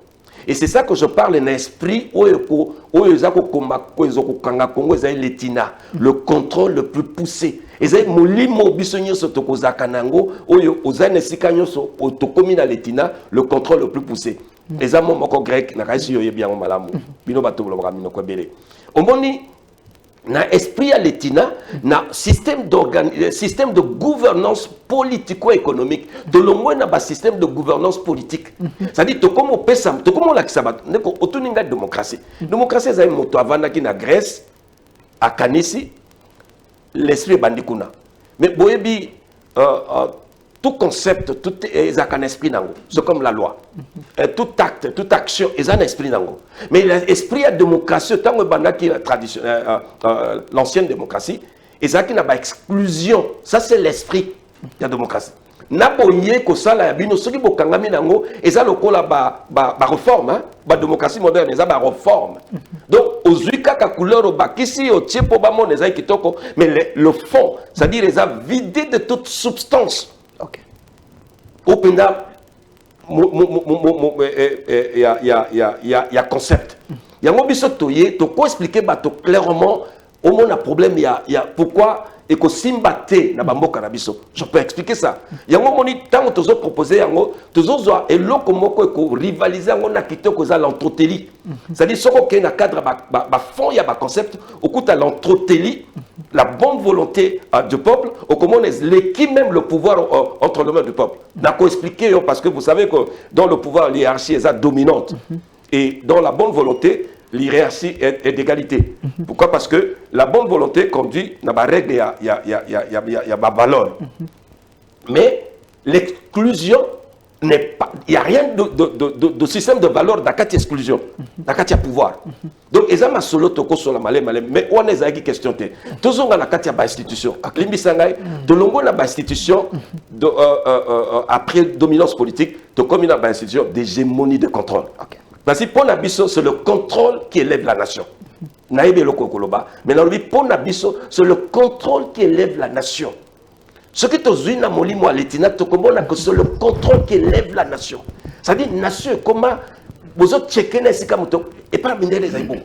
Et c'est ça que je parle en esprit oyo ezako komba ko ezoko kanga Congo ezali letina, le contrôle le plus poussé. Ezali molimo biso nyoso to kozaka nango oyo ozana sika nyoso to komi na letina, le contrôle le plus poussé. Les amants moko grec na kaisi yoye bien malamu bino bato bolobaka mino ko belé omoni na esprit ya letina na système de gouvernance politico-économique de l'omwe na ba système de gouvernance politique c'est-à-dire to comme pesa to comme la kisabato ndeko otuninga démocratie ezali moto avanda ki na Grèce à Kanisi l'esprit bandikuna mais boyebi tout concept, tout est un esprit nango. C'est comme la loi. Tout acte, toute action est un esprit nango. Mais l'esprit de la démocratie, tant que l'ancienne démocratie, et ça qui n'a pas exclusion. Ça c'est l'esprit de la démocratie. Na boye ko sala bino soki bokangami nango eza lokola ba réforme hein ba démocratie moderne eza ba réforme donc ozuika ka couleur bakisi o tiepo ba mon eza kitoko mais le fond c'est-à-dire eza vidé de toute substance. OK. Au Penda, il y a concept. Il y a un biso toye, to ko expliquer bato clairement au moins un problème il y a pourquoi et que simbate na bamboka na biso. Je peux expliquer ça. Il y a un moment tant tozo proposer yango, tozo zo eloko moko ko rivaliser yango na kitoko za l'entreteli. C'est-à-dire soko ke na cadre ba fond il y a ba concept, au coup à l'entreteli la bonne volonté du peuple, au comment l'équipe même le pouvoir entre les mains du peuple. D'accord, expliquer parce que vous savez que dans le pouvoir, l'hierarchie est dominante. Et dans la bonne volonté, l'hierarchie est d'égalité. Pourquoi? Parce que la bonne volonté conduit dans la règle, il y a ma valeur. Mais l'exclusion n'est pas. Il n'y a rien de système de valeur dans cette exclusion, dans ce pouvoir. Donc, ils ont solo toko sur la malé, mais on est une question. Tous on a la katia institution. Limbisangai, de longo na institution après dominance politique, de comme une institution d'hégémonie de contrôle. Parce que pour Nabiso, c'est le contrôle qui élève la nation. Naïbe loko koloba, mais pour Nabiso, c'est le contrôle qui élève la nation. Ce qui est dans molimo aletina, c'est le contrôle qui élève la nation. C'est-à-dire, nation, comment vous autres checker et pas minder les aïbons.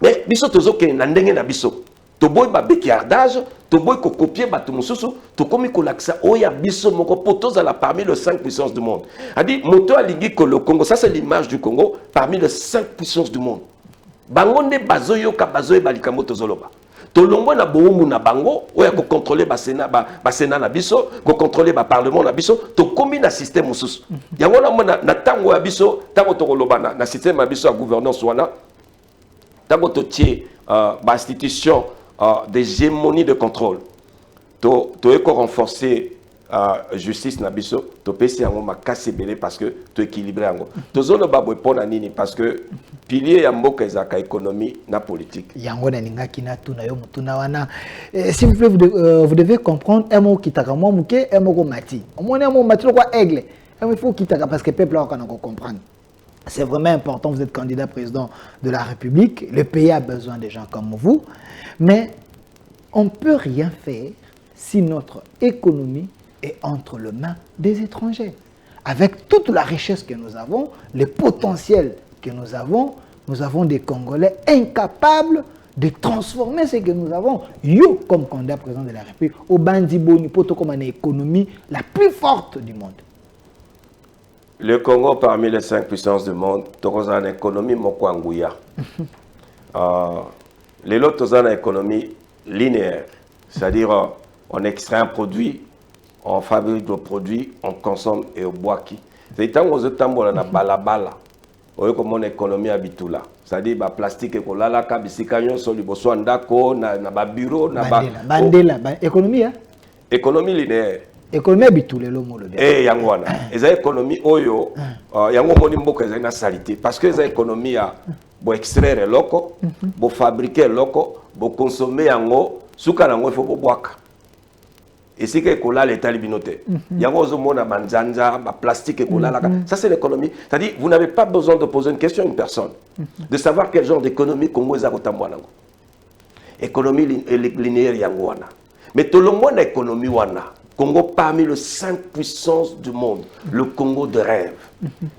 Mais biso tozo ke nandenge na biso. To boy ba béquiardage, to boy ko copier ba to mususu, to komi ko laksa oya biso moko potos à la parmi les 5 puissances du monde. A dit moto alingi ko le Congo, ça c'est l'image du Congo parmi les 5 puissances du monde. Bangonde bazoyo ka bazoyo balikambo tozoloba. tolongwe na boumou na bango oya ko contrôler ba Sénat na biso ko contrôler ba parlement na biso to komi na système mususu yango na tango ya biso tango to koloba na système ya biso ya gouvernance wana tango to tie ba institution d'hégémonie de contrôle to eko renforcer justice na biso to pesi yango makasi belé parce que to équilibrer yango tozolo ba bopona nini parce que pilier ya mboka ezaka économie na politique yango na ningaki na tuna yo mutuna wana s'il vous plaît vous devez comprendre un mot kitaka moi muke un mot mati omone un mot mati quoi aigle il faut kitaka parce que peuple kana ko comprendre. C'est vraiment important, vous êtes candidat président de la République, le pays a besoin de gens comme vous, mais on ne peut rien faire si notre économie est entre les mains des étrangers. Avec toute la richesse que nous avons, le potentiel que nous avons des Congolais incapables de transformer ce que nous avons. Yo, comme candidat président de la République, au Bandiboni, poto comme une économie la plus forte du monde. Le Congo, parmi les 5 puissances du monde, a une économie mokwangouya. Les autres ont une économie linéaire. C'est-à-dire, on extrait un produit, on fabrique le produit, on consomme et on boit qui. C'est-à-dire, on a une balabala. On a une économie habituelle. C'est-à-dire, le plastique, il y a un kabisikanyo, il y a un bureau, bandela, économie, hein? Économie linéaire. Économie habituelle, le mot. Eh, yangwana. Et cette économie, oyo, yango moni mboka eza na salité. Parce que cette économie a bo extraire loko, bo fabriquer loko, bo consommer yango, suka nango il faut bo boaka. Et c'est que kola l'état libinoté. Yango zo mona manjanja, ba plastique kola la. Ça c'est l'économie. C'est-à-dire vous n'avez pas besoin de poser une question à une personne, de savoir quel genre d'économie Congo eza kotambwa nango. Économie linéaire yango wana. Mais tout le monde a économie wana. Congo parmi les 5 puissances du monde, le Congo de rêve.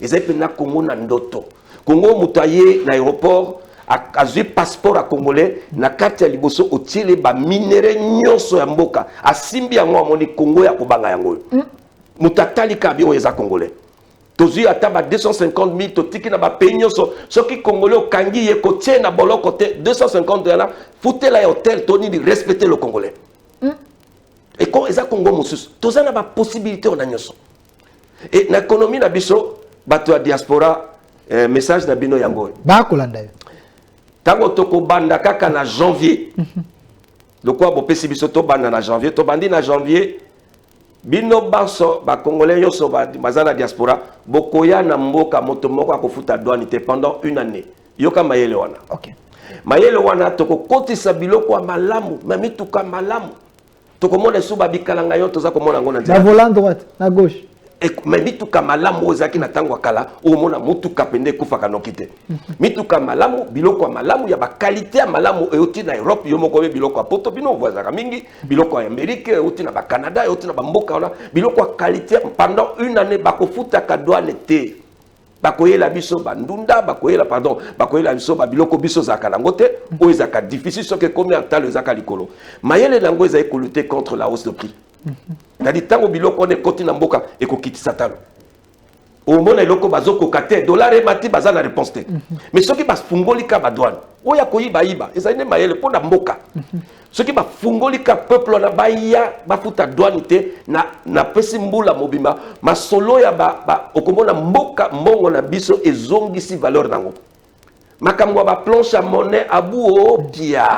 Et c'est le Congo Nandoto. Congo Moutaye, l'aéroport, a eu passeport à Congolais, na carte ya liboso au tile ba minéré nyonso ya mboka. A simbi ya mwa moni Congo ya kobanga yango. Mutatali kabi o eza Congolais. Tozu ata ba 250 000 totiki na ba pays nyonso. Soki Congolais o kangi ye kotie na bolo côté 250 $, foutez la hôtel Tony de respecter le Congolais. Et quand ils ont Congo Moussous, tous ont la possibilité on a nyoso. Et l'économie na biso, bato a diaspora, message na bino yango. Ba kolanda. Tango toko banda kaka na janvier. Le quoi bo pesi biso to banda na janvier, to bandi na janvier. Bino baso ba congolais yoso ba mazana diaspora, bokoya na mboka moto moko akofuta douane pendant une année. Yoka mayele wana. OK. Mayele wana toko kotisa biloko malamu, mamituka malamu. La volant droite, la gauche. Mais mituka malamu ozaki na tango kala omona mutuka pende kufaka nokite. Mituka malamu biloko malamu ya ba qualité ya malamu euti na Europe yo moko biloko ya poto bino voisaka mingi biloko ya Amérique euti na ba Canada euti na ba mboka wana biloko ya qualité pendant une année bakofuta ka douane te. Bakoyela biso bandunda bakoyela pardon bakoyela biso ba biloko biso zaka nango te o ezaka difficile soki combien de temps ezaka likolo mayele nango ezai ko lutter contre la hausse de prix. C'est-à-dire tango biloko ne koti na mboka e ko kitisa talo o mona eloko bazoko kate dollar emati bazana réponse te mais soki bafungoli ka ba douane o ya koyiba yiba ezai ne mayele pona mboka soki bafungoli ka peuple na baya bafuta douane te na pesi mbula mobima masolo ya ba okomona mboka mbongo na biso ezongisi valeur nango makambo ba planche à monnaie abuo pia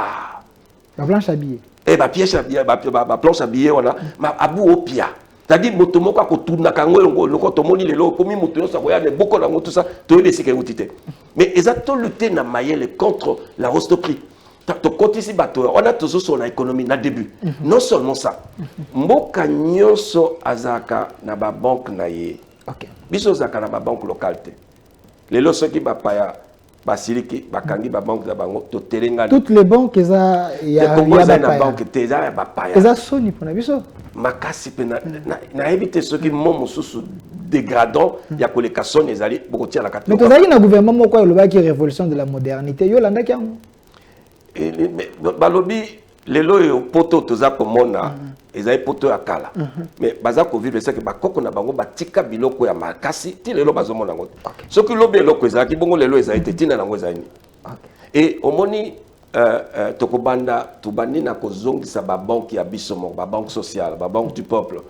la planche à billets ba pièce à billets ba planche à billets wana ma abuo pia. C'est-à-dire moto moko akotuna kango longo loko tomoni lelo komi moto yo sakoya ne boko na tout ça to yebe sike utite. Mais exactement lutter na mayele contre la hausse de prix. To kotisi bato on a toujours sur l'économie na début. Non seulement ça. Mboka nyonso azaka na ba banque na ye. OK. Biso zaka na ba banque locale te. Lelo soki ba paya basiliki bakangi ba banque za bango to telenga. Toutes les banques ya ba banque te za ba paya. Eza soni pona biso. Makasi pena na éviter ceux qui momo sous dégradant ya kolekasson ezali beaucoup tia la carte. Mais tozali na gouvernement moko le qui révolution de la modernité yo landa kiango. Et balobi lelo yo poto toza komona ezali poto ya kala. Mais baza ko vivre c'est que bakoko na bango batika biloko ya makasi ti lelo bazomona ngo. Ceux qui lobi eloko ezali bongo lelo ezali te tina nango ezali. Et omoni tubandi na kozongisa ba banque ya biso mo ba banque sociale ba banque du peuple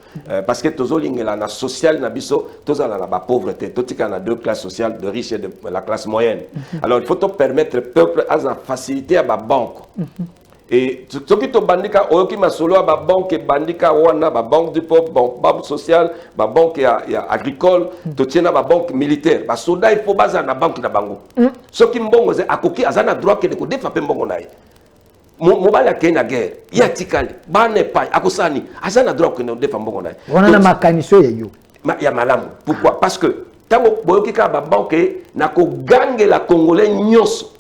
parce que tozolingela na social na biso tozala na ba pauvreté totika na deux classes sociales de riches et de la classe moyenne alors il faut te permettre peuple à la facilité à ba banque et soki to bandika oyoki masolo ba banque bandika wana ba banque du peuple banque sociale ba banque ya agricole to tiena ba banque militaire ba soldat il faut baza na banque na bango soki mbongo ze akoki azana droit ke de ko defa pe mbongo naye mobali akei na guerre ya tikali bana pa akosani azana droit ke de defa mbongo naye wana na makaniso ya yo ya malamu pourquoi parce que tango boyoki ka ba banque na ko gangela congolais nyonso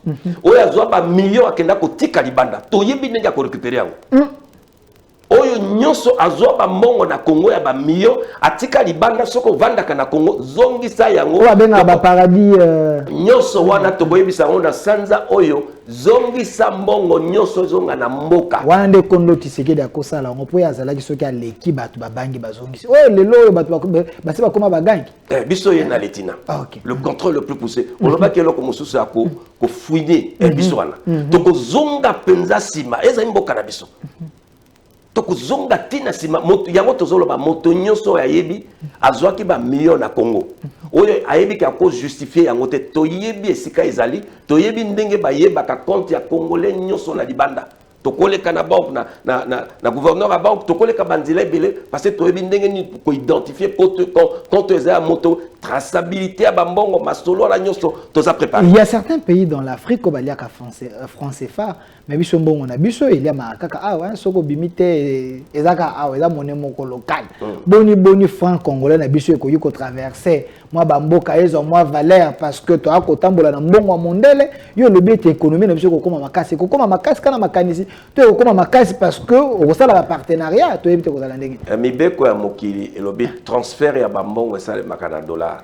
oyo azwa ba million akenda ko tika libanda toyebi ndenge ko récupérer yango oyo nyonso azwa ba mbongo na Congo ya ba million atika libanda soko vandaka na Congo zongisa yango oyo benga ba paradis nyonso wana to boyebisa ona sanza oyo zongisa mbongo nyonso zonga na mboka wana nde kondo Tshisekedi akosala ngo po yazalaki soki aleki bato babangi bazongisi oyo lelo oyo bato basi bakoma bagangi biso ye na letina le contrôle le plus poussé olobaki eloko mosusu ya ko fouiner biso wana tokozonga penza sima ezali mboka na biso tokozonga tina sima moto yango tozoloba moto nyonso ayebi azwaki ba million na Congo oyo ayebi ka ko justifier yango te toyebi esika ezali toyebi ndenge bayebaka compte ya congolais nyonso na libanda tokoleka na banque na gouverneur à banque tokoleka bandila ebele parce que toyebi ndenge ni ko identifier compte ezaya moto traçabilité à bambongo masolo la nyonso toza préparé. Il y a certains pays dans l'Afrique où il y a français phare mais biso mbongo na biso il y a makaka awa soko bimite ezaka awa eza monnaie moko local boni franc congolais na biso ekoyi ko traverser moi bamboka ezo moi valeur parce que to akotambola na mbongo mondele yo lobi ete économie na biso ko koma makasi kana makanisi to ko koma makasi parce que au sala ba partenariat to yebite ko zala ndenge mibeko ya mokili elobi transfert ya bambongo esale makana dollar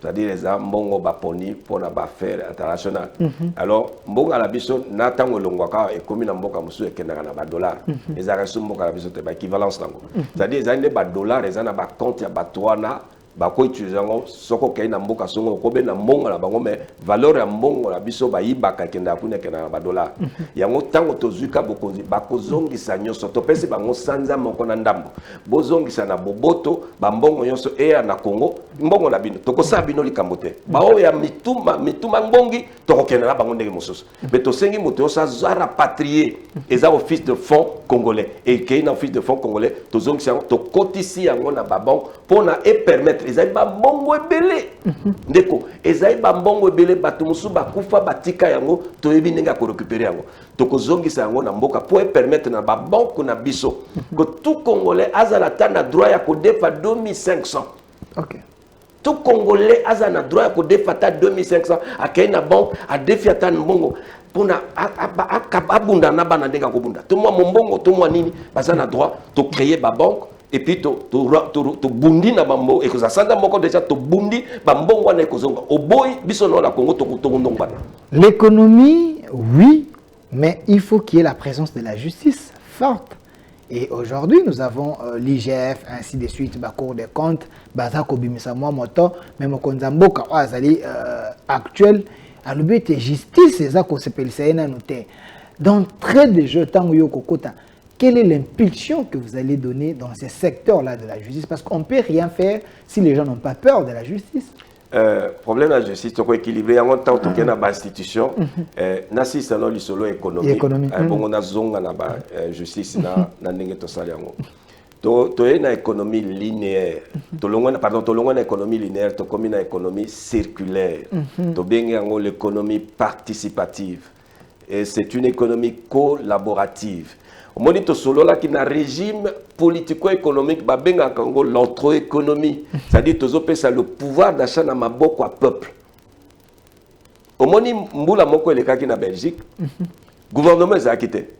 c'est-à-dire les mbongo baponi pour na affaire internationale alors mbongo la biso na tango longwaka e komi na mboka musu ekendaka na ba dollar les arrests mboka la biso te ba équivalence nango c'est-à-dire les ande ba dollar les ana ba compte ya batwana bako utiliser ngo soko kay na mboka songo ko be na mbongo na bango mais valeur ya mbongo la biso ba yibaka kenda kuna kenda ba dollar yango tango tozuka bokonzi bakozongisa nyonso to pesi bango sanza moko na ndambo bozongisa na boboto ba mbongo nyonso e na Congo mbongo na bino tokosa bino likambo te ba o ya mituma mbongi tokokenda na bango ndenge mosusu mais to sengi moto sa zara patrier eza office de fonds congolais et kay na office de fonds congolais tozongisa to kotisi yango na ba banque pona e permettre ezali ba mbongo ebele ndeko ezali ba mbongo ebele bato musu bakufa batika yango toyebi ndenge ko récupérer yango tokozongisa yango na mboka pour permettre na ba banque na biso que tout congolais azala tana droit ya ko defa 2500 tout congolais azana droit ya ko defa ta 2500 akei na banque a defi ata mbongo pona abunda na bana ndenge ko bunda to moi mbongo to moi nini bazana droit to créer ba banque et puis to bundi na bambo et que ça sanda moko déjà to bundi bambongo na ekozonga oboyi biso na Congo to ndongba. L'économie oui mais il faut qu'il y ait la présence de la justice forte et aujourd'hui nous avons l'IGF ainsi de suite ba Cour des comptes baza ko bimisa moi moto même konza mboka azali actuel à le but justice eza ko sepelisa na noté d'entrée de jeu tango yo kokota. Quelle est l'impulsion que vous allez donner dans ces secteurs-là de la justice? Parce qu'on ne peut rien faire si les gens n'ont pas peur de la justice. Problème de la justice, c'est équilibré. En tant que dans l'institution, nasi sano lisolo économique. Bon, on a zonga na justice na ndenge to saliango. To na économie linéaire. To longa na économie linéaire, to komi na économie circulaire. To bengi yango l'économie participative. Et c'est une économie collaborative. Monito solo là qui na régime politico-économique babenga kango l'entre-économie, c'est-à-dire tozope ça le pouvoir d'achat na maboko à peuple. Omoni mbula moko eleka ki na Belgique, gouvernement ezakité.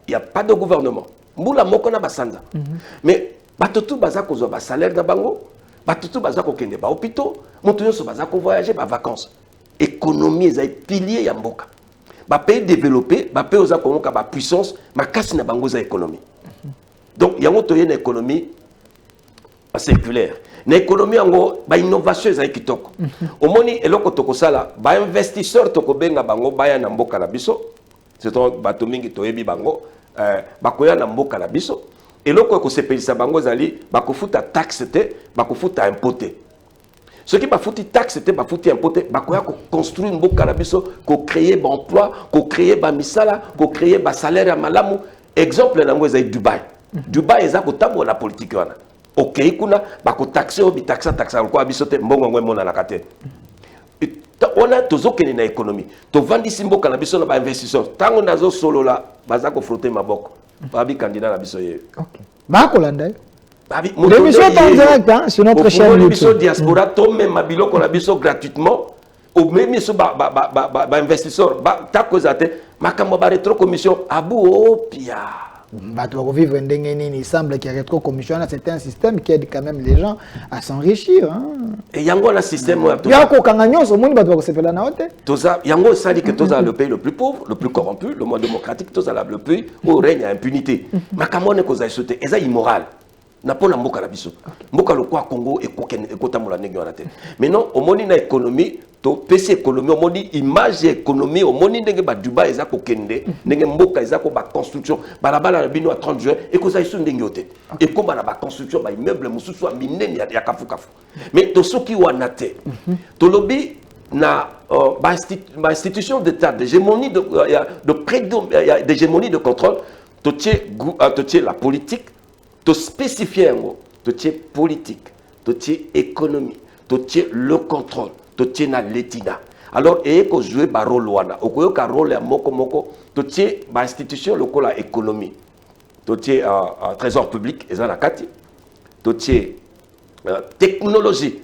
Il y a pas de gouvernement. Mbula moko na basanza. Mais batotu baza kozwa ba salaire na bango, batotu baza ko kende ba hôpital, moto nyonso baza ko voyager ba vacances. Économie ezai pilier ya mboka. Ba pays développé, ba pays oza komoka ba puissance, makasi na bango za économie. Donc yango toye na économie circulaire. Na économie yango ba innovation za kitoko. Omoni eloko tokosala, ba investisseur tokobenga bango baya na mboka na biso. c'est ton batomingi toyebi bango bakoya na mboka na biso et loko ko sepelisa bango zali bakofuta taxe te bakofuta impoté ce qui bafuti taxe te bafuti impoté bakoya ko construire mboka na biso ko créer ba emploi ko créer ba misala ko créer ba salaire ya malamu exemple nango ezali Dubaï Dubaï eza ko tambola politique wana OK kuna bako taxe obi taxa ko biso te mbongo ngwe mona na kate on a tous aucun na économie to vandi simboka na biso na ba investisseurs tango nazo solo la baza ko frotter maboko babi candidat na biso ye OK ba ko landa babi l'émission est en direct hein, sur notre chaîne YouTube biso diaspora to même mabiloko na biso gratuitement au même biso ba investisseurs ba takozate makambo ba rétro commission abu opia vivre il semble qu'il y a trop commission, c'est un système qui aide quand même les gens à s'enrichir. Hein. Et il y a un système. Il y a un ça dit que tous le pays le plus pauvre, le plus corrompu, le moins démocratique, tous le pays où règne l'impunité. Mais comment on est causé sauter? Et ça immoral. N'a pas la mboka na biso. Mboka le quoi Congo et kota mola negi wana te. Maintenant au moni na économie to PC économie au moni image économie au moni ndenge ba Dubaï eza ko kende ndenge mboka eza ko ba construction balabala na bino à 30 juin et ko za iso ndenge yote. Et ko ba na ba construction ba immeuble mususu a minene ya kafu kafu. Mais to soki wana te. To lobby na ba institution d'état d'hégémonie d'hégémonie de contrôle to tie la politique de spécifier de tiers politique, de tiers économie, de tiers le contrôle, de tiers na l'étina. Alors, et que jouer par rôle wana, au koyo ka rôle ya moko moko, de tiers ba institution lokola économie, de tiers trésor public, et ça na kati, de tiers technologie,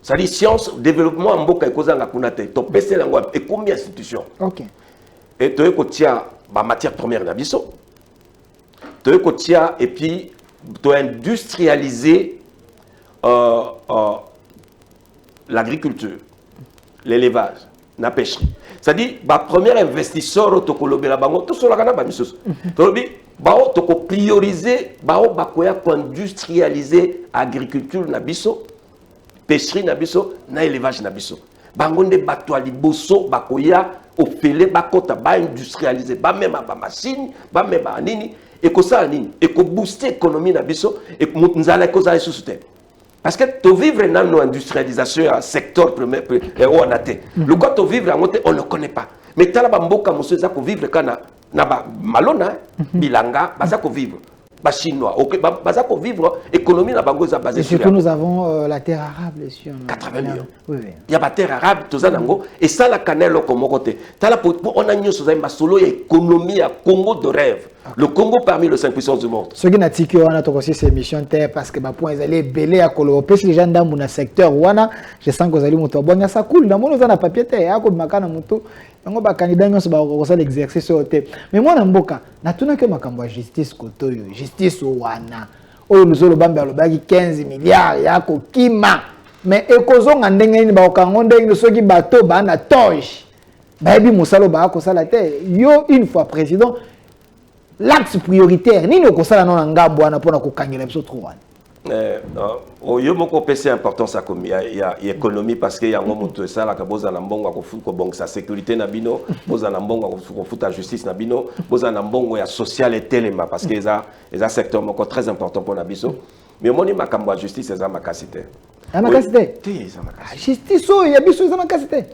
c'est-à-dire science, développement mboka ekozanga kunate, to pese lango et combien institution. OK. Et to ko tia ba matière première na biso. To ko tia et puis doit industrialiser l'agriculture, l'élevage, la pêcherie. C'est-à-dire, le premier investisseur au la bango, tout cela kana ba misos. Donc, prioriser, industrialiser l'agriculture na biso, pêcherie na biso, na élevage na biso. Bango nde bato liboso bakoya opele bakota ba industrialiser, ba même ba machine, ba même ba nini. Et que ça, et que booster l'économie na biso et que nous allons causer sous terre. Parce que tu vivre dans nos industrialisation à secteur premier où on a été. Le quoi tu vivre on ne connaît pas. Mais tu as la bamboka monsieur ça vivre quand na malona bilanga baza ko vivre ba chinois OK baza ko vivre économie na bango za basée sur. Et surtout nous avons la terre arabe ici 80 millions. Oui. Il y a la terre arabe tout ça nango et ça la canelle comme côté. Tu as on a nyonso za solo économie à Congo de rêve. Le Congo parmi les 5 puissances du monde. Ce qui n'a tiki wana to aussi ces émissions terre parce que ba point aller belé à Kolopes les gens dans mon secteur wana je sens que vous allez monter bon ça cool dans mon na papier terre ya ko makana mutu ngo ba candidat nyonso ba ko ça l'exercice ote mais moi na mboka na tuna ke makambo ya justice kotoyo justice wana oyo luzolo bamba lobaki 15 milliards ya ko kima mais ekozonga ndenge ni ba okango ndenge soki bato ba na toge ba bi musalo ba ko sala te yo une fois président. L'axe prioritaire, ni ne constate non ngambo wana pona ko kangela biso trop wana. Yo moko pese importance il y a économie parce que y a ngo moto ça la kaboza na mbongo ko fuko bongo sa sécurité na bino, boza na mbongo ko futa justice na bino, boza na mbongo ya social et telema parce que eza secteur moko très important pour na biso. Mais moni makambo ya justice eza makasité. Ya makasité. Ti eza makasité. Justice o ya biso eza makasité.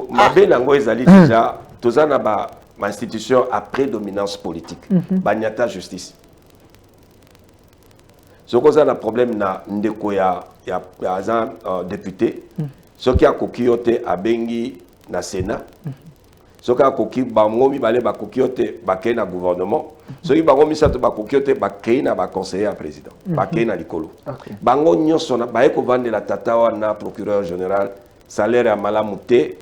Mabe nango ezali déjà tozana ba ma institution a prédominance politique. Banyata justice. Ce qu'on a un problème na ndeko ya député. Ce qui a kokiote a bengi na Sénat. Ce qui a koki bangomi balé ba kokiote ba kay na gouvernement. Ce qui bangomi sa to ba kokiote ba kay na ba conseiller à président. Ba kay na likolo. Bango nyonso na ba eko vendre la tatawa na procureur général salaire à malamute.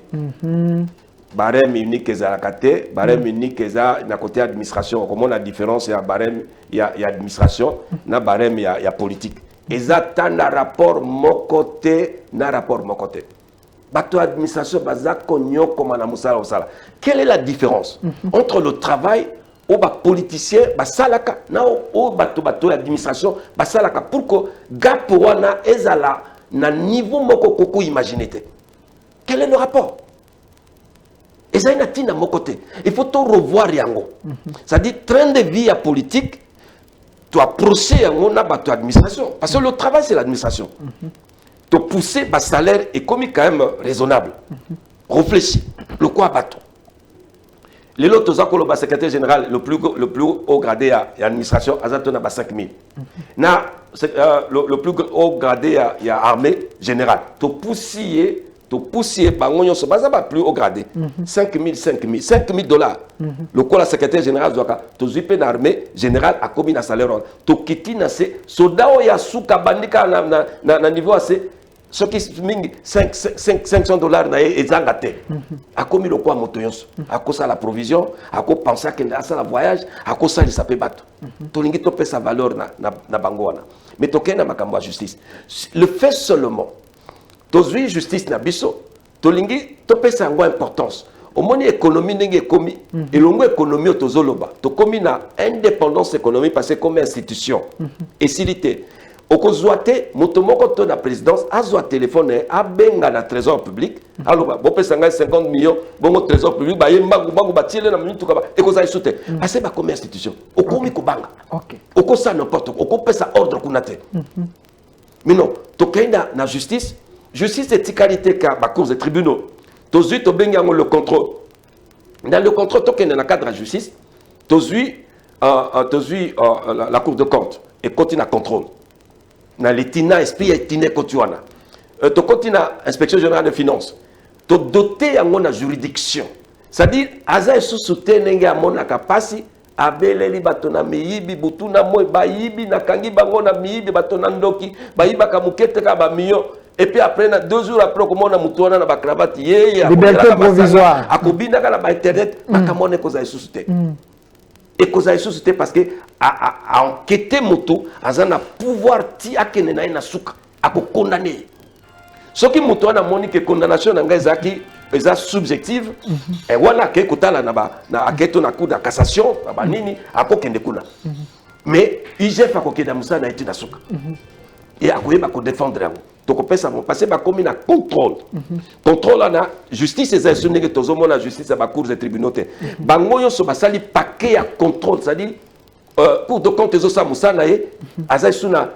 Barème unique ezalakate, barème unique eza na côté administration. Comment la différence il y a barème il y a administration, na barème il y a politique. Ezata na rapport mon côté, na rapport mon côté. Bato administration baza konyo comme na musala osala. Quelle est la différence entre le travail au bas politicien ba salaka na au bato administration ba salaka pour que gap wana ezala na niveau moko koko imaginer. Quel est le rapport? Et ça, il y a mon côté. Il faut tout revoir yango. C'est-à-dire, train de vie à politique, tu as procès à mon administration. Parce que le travail, c'est l'administration. Tu as poussé le salaire est quand même raisonnable. Réfléchis. Le quoi bateau. Les autres, le secrétaire général, le plus haut gradé à l'administration, il y a 5 000. Le plus haut gradé il y a armée générale. Tu as poussé. C'est plus haut gradé. 5 000 dollars. Le quoi, la secrétaire générale, tu as eu l'armée générale à combien de salaire. Tu as quitté les soldats qui sont à niveau assez. Ce qui est 500 dollars, ils ont gâté. À combien le quoi, motoyons? À cause de la provision, à cause de penser à la voyage, à cause de ça peut battre. Tu as payé sa valeur na bangoana. Mais tu as ma justice. Le fait seulement. Tozui justice na biso, tolingi topesa yango importance. Omoni économie ndenge komi, elongo économie tozoloba. To komi na indépendance économique parce que comme institution. Et silité. Okozwate motomoko to na présidence azwa téléphone a benga na trésor public. Aloba bopesa ngai 50 millions, bongo trésor public ba yemba bango batiele na minute kaba ekozai soute. Parce que ba comme institution. Okomi ko banga. OK. Okosa n'importe quoi. Okopesa ordre kunate. Mais non, to kenda na justice. Justice et qualité car ma cour des tribunaux. Tozui to bengango le contrôle. Dans le contrôle to dans le cadre de la justice, tozui la cour de compte et continue à contrôle. Dans les tina esprit et tina kotuana. To continue inspection générale des finances. To doté à mon juridiction. C'est-à-dire aza sous soutenir à mon capacité abeleli batona miyibi butuna moy bayibi na kangi bango na miyibi batona ndoki bayiba kamukete ka ba million. Et puis après, 2 jours après, comme on a moutonné dans la cravate, liberté provisoire. À Kobina, dans Internet, à Kamone, Kozaï Suscité. Et Kozaï Suscité parce que, à enquêter moto, à un pouvoir, ti à Kenena na souka, à condamner. Ce qui moutonne à Monique, condamnation, est subjective, et on a que Kotala na Keto na coup de cassation, à Nini, à Kokendekuna. Mais, IGF a Koké Damoussa na été na souka. Et à quoi il va défendre. Donc, parce que comme il a contrôle. Contrôle, la justice, c'est ça, la justice, la cour des tribunaux. Bangoyo, so basali paquet à contrôle, c'est-à-dire, pour de compte, ils ont ça,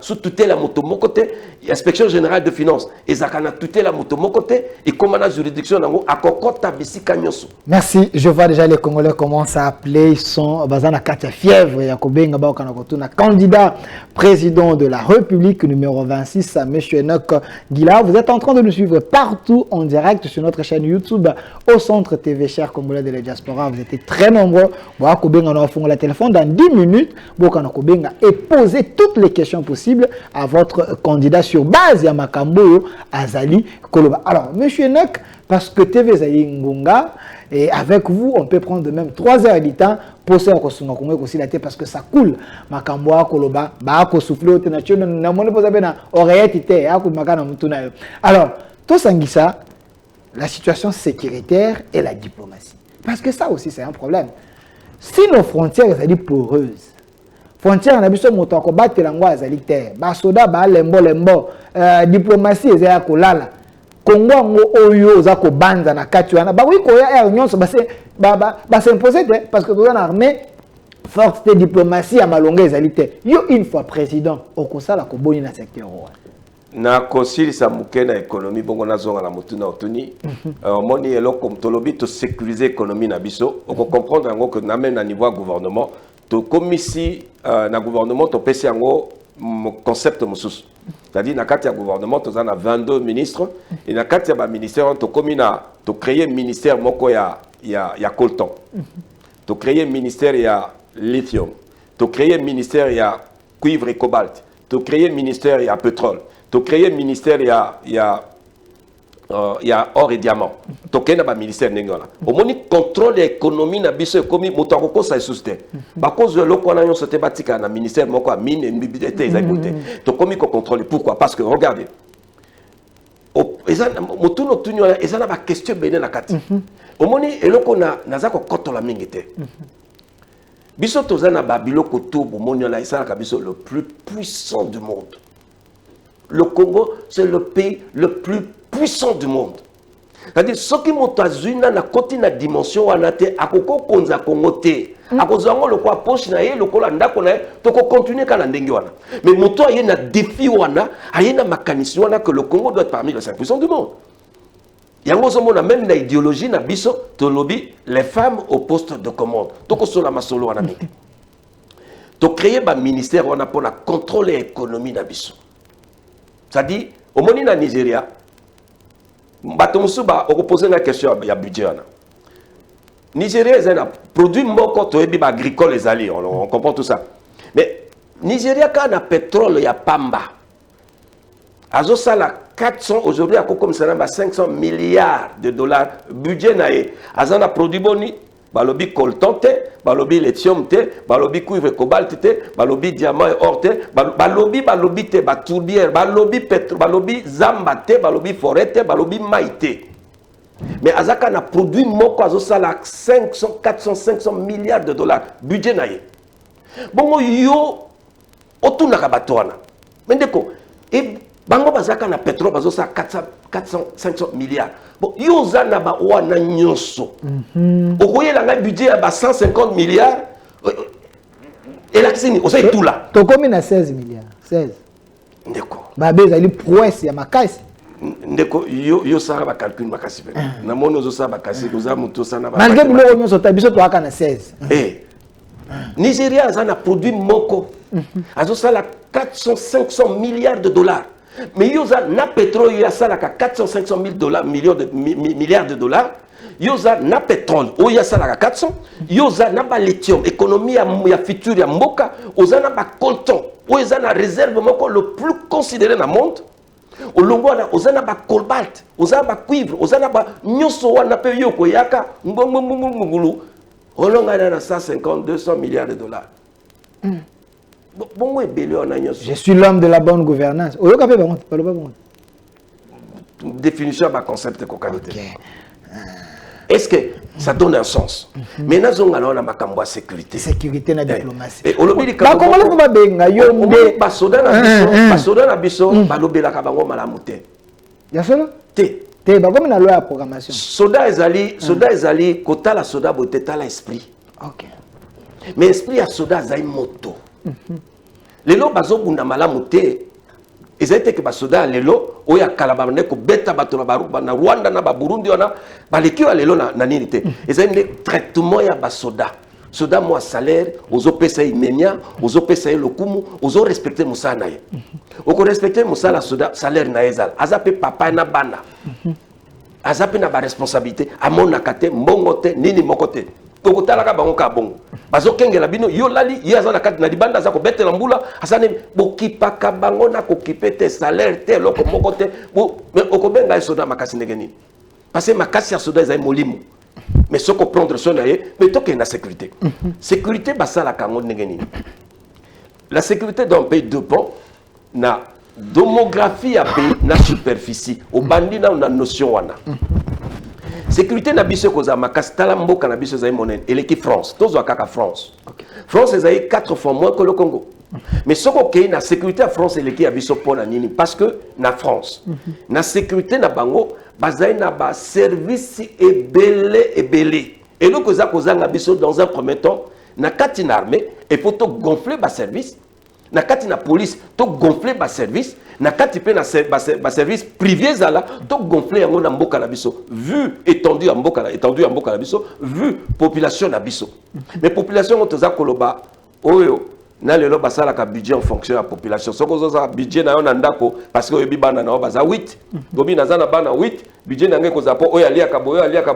sous tutelle la moto, mon côté, inspection générale de finances, et ça a tutelle la moto, mon côté, et comme la juridiction, à Kokota, Bessi, Kanyoso. Merci. Je vois déjà les Congolais commencent à appeler. Ils sont Bazana Katia Fièvre, Yakobenga Baokanakotuna, candidat président de la République, numéro 26, M. Enoch Guila. Vous êtes en train de nous suivre partout en direct sur notre chaîne YouTube, au Centre TV, chers Congolais de la diaspora. Vous êtes très nombreux. Yakobenga, on a fait le téléphone dans 10 minutes. Bokanakobenga et poser toutes les questions possibles à votre candidat sur base ya Makambo Azali Koloba. Alors, monsieur Enoch, parce que TV Zali Ngonga, et avec vous, on peut prendre même 3 heures du temps pour se rencontrer aussi la tête parce que ça coule. Makambo Koloba, Bako souffle au tenation, n'a pas besoin oreillette, alors, tout ça, la situation sécuritaire et la diplomatie. Parce que ça aussi, c'est un problème. Si nos frontières sont poreuses, frontières na biso moto ko batela ngo azali te ba soda ba lembo diplomatie ezaya kolala Congo ngo oyo za ko banza na kati wana ba wi ko ya nyonso ba s'imposer te parce que dans l'armée forte de diplomatie à malonga ezali te yo une fois président okosala ko boni na secteur wa na kosilisa muke na économie bongo na zonga na mutuna otuni moni eloko mtolobi to sécuriser économie na biso oko comprendre ngo que na même na niveau gouvernement to komisi na gouvernement to pesi yango concept mususu c'est-à-dire na kati ya gouvernement to za na 22 ministres et na kati ya ba ministère to komina to créer ministère moko ya coltan to créer ministère ya lithium to créer ministère ya cuivre et cobalt to créer ministère ya pétrole to créer ministère il y a or et diamant to kena ba ministère nengala au moni contrôle économie na biso ekomi moto akoko sa susté ba cause le ko na yon sote batika na ministère moko a mine mbibité ezaiboté to komi ko contrôler pourquoi parce que regardez ezana motu no tunyo ezana ba question bene na kati au moni eloko na za ko kotola mingité biso tozana ba biloko to bo moni la isala ka biso le plus puissant du monde. Le Congo, c'est le pays le plus puissant du monde. C'est-à-dire, ce qui m'a dit na koti na dimension wanate akoko konza kongote. Akozango le quoi poche na ye le kola ndako na ye toko continuer kana ndenge wana. Mais moto aye na défi wana, aye na mécanisme wana que le Congo doit être parmi les 5 puissants du monde. Yango zomona même na idéologie na biso to lobby les femmes au poste de commande. Toko sola masolo wana mike. To créer ba ministère wana pour la contrôler l'économie na biso. C'est-à-dire au moni na Nigeria bato musuba opposer la question ya budget wana. Nigeria est un produit moko to ebi ba agricole les alliés, on comprend tout ça. Mais Nigeria quand na pétrole ya pamba. Azo sala 400 aujourd'hui à comme ça 500 milliards de dollars budget naé. Azana produit boni balobi coltan te, balobi lithium te, balobi cuivre cobalt te, balobi diamant et or te, balobi te, tourbière, balobi pétrole, balobi zamba te, balobi forêt te, balobi maïté. Mais Azaka na produit moko azosala 500, 400, 500 milliards de dollars budget naé. Bongo yo otunaka batwana. Mendeko et bango bazaka na pétrole bazosala 400, 500 milliards. Bon, yo zana ba wana nyonso. Okoye la nga budget à 150 milliards. Et là c'est on sait tout là. To combien na 16 milliards? 16. Ndeko. Ba beza li prouesse ya makasi. Ndeko yo sara ba calcul makasi pe. Na mono zo sara ba kasi koza muto sana ba. Malgré bilo nyonso ta biso to aka na 16. Nigeria a produit moko. Azo sala 400 500 milliards de dollars. Mais yoza na pétrole ya sala ka 400 500 milliards de dollars. Yoza na pétrole o ya sala ka 400. Yoza na ba lithium économie ya future ya mboka. Oza na ba coltan. Oza na réserve moko le plus considéré dans le monde. Au Longwana, ozana ba cobalt, ozana ba cuivre, ozana ba nyoso wana pe yoko yaka ngongongongongulu. Olongana na 150 200 milliards de dollars. Bon ebele on a nyoso. Je suis l'homme de la bonne gouvernance. Oyoka pe bango, pas le bon. Définition ba concept ko qualité. Est-ce que ça donne un sens? Mais nous avons un makambo à sécurité. Sécurité na diplomatie. Et on lobby ba kongole ko ba benga yombe ba soda na biso ba lobela ka bango malamu te. Ya solo? Te ba comme na loi ya programmation. Soda ezali kota la soda bote ta la esprit. OK. Mais esprit ya soda zai moto. Lelo bazo bunda malamu te. Ezate que basoda lelo oya kalabane ko beta bato na Rwanda na Burundi ona baleki wa lelo na nini te. Ezate traitement ya basoda. Soda mo salaire, ozo pesa imenya, ozo pesa lokumu, ozo respecter musana ye. Oko respecter musala soda salaire na ezal. Azape papa na bana. Azape na ba responsabilité, amona kate mbongo te nini mokote. Oko talaka bango ka bongo. Bazo kengela bino yo lali yaza na kati na libanda za ko betela mbula asane bokipaka bango na ko kipete salaire te loko moko te mais okobenga soda makasi ndengeni parce que makasi ya soda ezai molimo mais soko prendre soin na ye mais toke na sécurité sécurité basala kango ndengeni la sécurité d'un pays dépend na démographie ya pays na superficie au bandi na notion wana. Sécurité na biso koza makasi tala mboka na biso zai monene eleki France tozo kaka France. France ezai 4 fois moins que le Congo. Mais ce qui na sécurité à France eleki ya biso pona nini parce que na France na sécurité na bango bazai na ba service ebele et donc koza nga biso dans un premier temps na kati na armée et faut to gonfler ba service na kati na police to gonfler ba service na kati pe na service privé zala to gonfler yango na mboka na biso vu étendue ya mboka na biso vu population na biso mais population ngo toza koloba oyo na lelo basala ka budget en fonction de la population soko zoza budget na yo na ndako parce que oyebi bana na yo baza 8 bobi naza na bana 8 budget na ngai koza po oyo aliaka boyo aliaka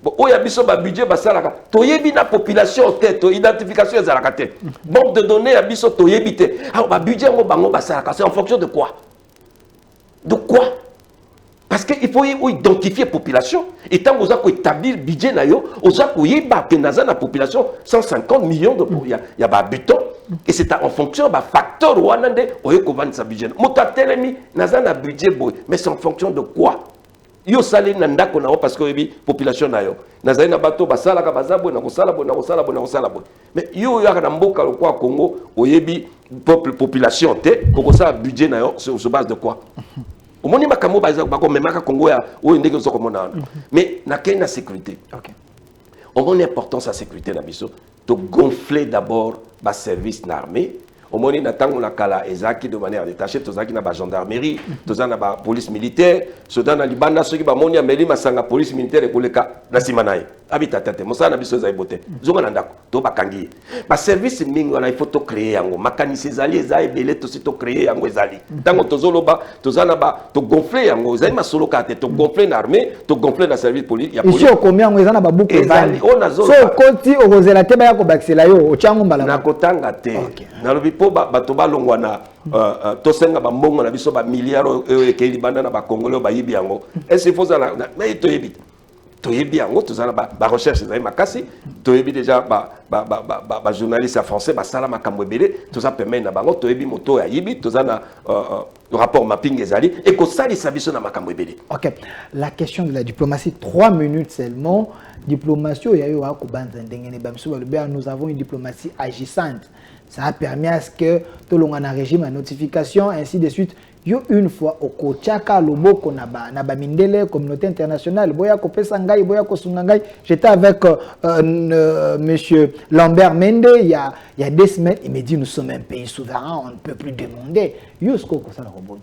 bon oya biso ba budget basalaka toyebi na population te to identification ezalaka te banque de données ya biso toyebi te alors ba budget ngo bango basalaka c'est en fonction de quoi parce que il faut identifier population et tant oza ko établir budget na yo oza ko yeba que naza na population 150 millions de ya ba habitants et c'est en fonction ba facteur wana nde oye ko vendre sa budget moto telemi naza na budget boy mais c'est en fonction de quoi yo sali na ndako na parce que yebi population na yo nazali na bato basala ka bazabo na kosala bo mais yo ya na mboka lo kwa Congo oyebi population te ko ça budget na yo sur base de quoi Au moins, makambo memaka Congo ya o ndenge zo komona. Mais na kena sécurité. OK. Au moins l'importance de la sécurité na biso, to gonfler d'abord ba service l'armée. Au moins na tango la kala ezaki de manière détachée, tozaki na ba gendarmerie, tozana ba police militaire, soda na libanda soki ba moni ameli masanga police militaire e koleka na simanaye. Habita tete, mosana biso za ibote. Zonga na ndako, to bakangi. Ba service mingi wana il faut to créer yango. Makanisi ezali eza ebele to si to créer yango ezali. Tango tozoloba, tozana ba to gonfler yango, ezali masolo kate to gonfler na armée, to gonfler na service police. Ya police. Ici combien yango ezana ba buku ezali ona zo. So koti okozela te ba ya ko bakisela yo, ochango mbala. Na kotanga te. Na lobi po bato balongwa na tosenga ba mbongo na biso ba milliards ekeli banda na ba congolais ba yibi yango. Est-ce faut ça mais to yebi. To yebi yango to zana ba recherche ezali makasi, to yebi déjà ba journaliste français ba sala makambo ebele, to ça permet na bango to yebi moto ya yibi, to zana le rapport mapping ezali et ko sali sa biso na makambo ebele. OK. La question de la diplomatie, 3 minutes seulement. Diplomatie yayo wa ko banza ndengene ba mso ba nous avons une diplomatie agissante. Ça a permis à ce que tout le monde a un régime à notification, ainsi de suite. Yo une fois au Kochaka, Loboko, Naba Mindele, communauté internationale, Boya Kopé Sangai, Boya Kosungangai. J'étais avec monsieur Lambert Mende il y a 2 semaines. Il me dit nous sommes un pays souverain, on ne peut plus demander. Yo ce qu'on ça le robot.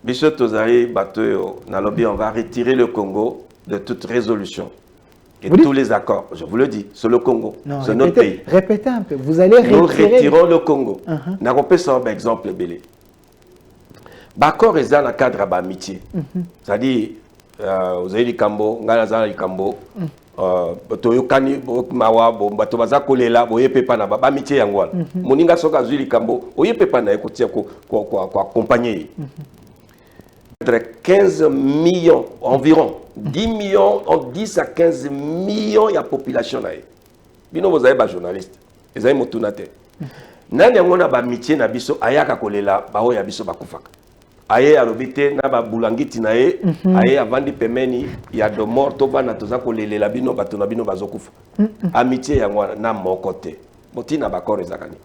Monsieur Tozari Batoyo, Nalobi, on va retirer le Congo de toute résolution. Et tous les accords, je vous le dis, c'est le Congo, c'est notre pays. Répétez un peu, vous allez retirer... Nous retirons le Congo. Nous avons un exemple belé. L'accord est dans le cadre de l'amitié. C'est-à-dire, vous avez dit Kambo, Ngalaza dit Kambo, Toyokani, Mawa, Batobaza Kolela, Boyepepa na amitié Yangwal. Moninga Soka Zuli Kambo, Oyepepa na écouter quoi accompagner. 15 millions, environ 10 millions, 10 à 15 millions de population. Bino vous avez des journalistes, vous avez des motunate. Nani ngona ba métier na biso ayaka kolela ba oya biso bakufaka. Aye alobite na ba bulangiti na ye, aye avandi pemeni ya de mort to bana toza kolelela bino bato na bino bazokufa. Amitié ya ngwana na mokote. Motina bakore zakani.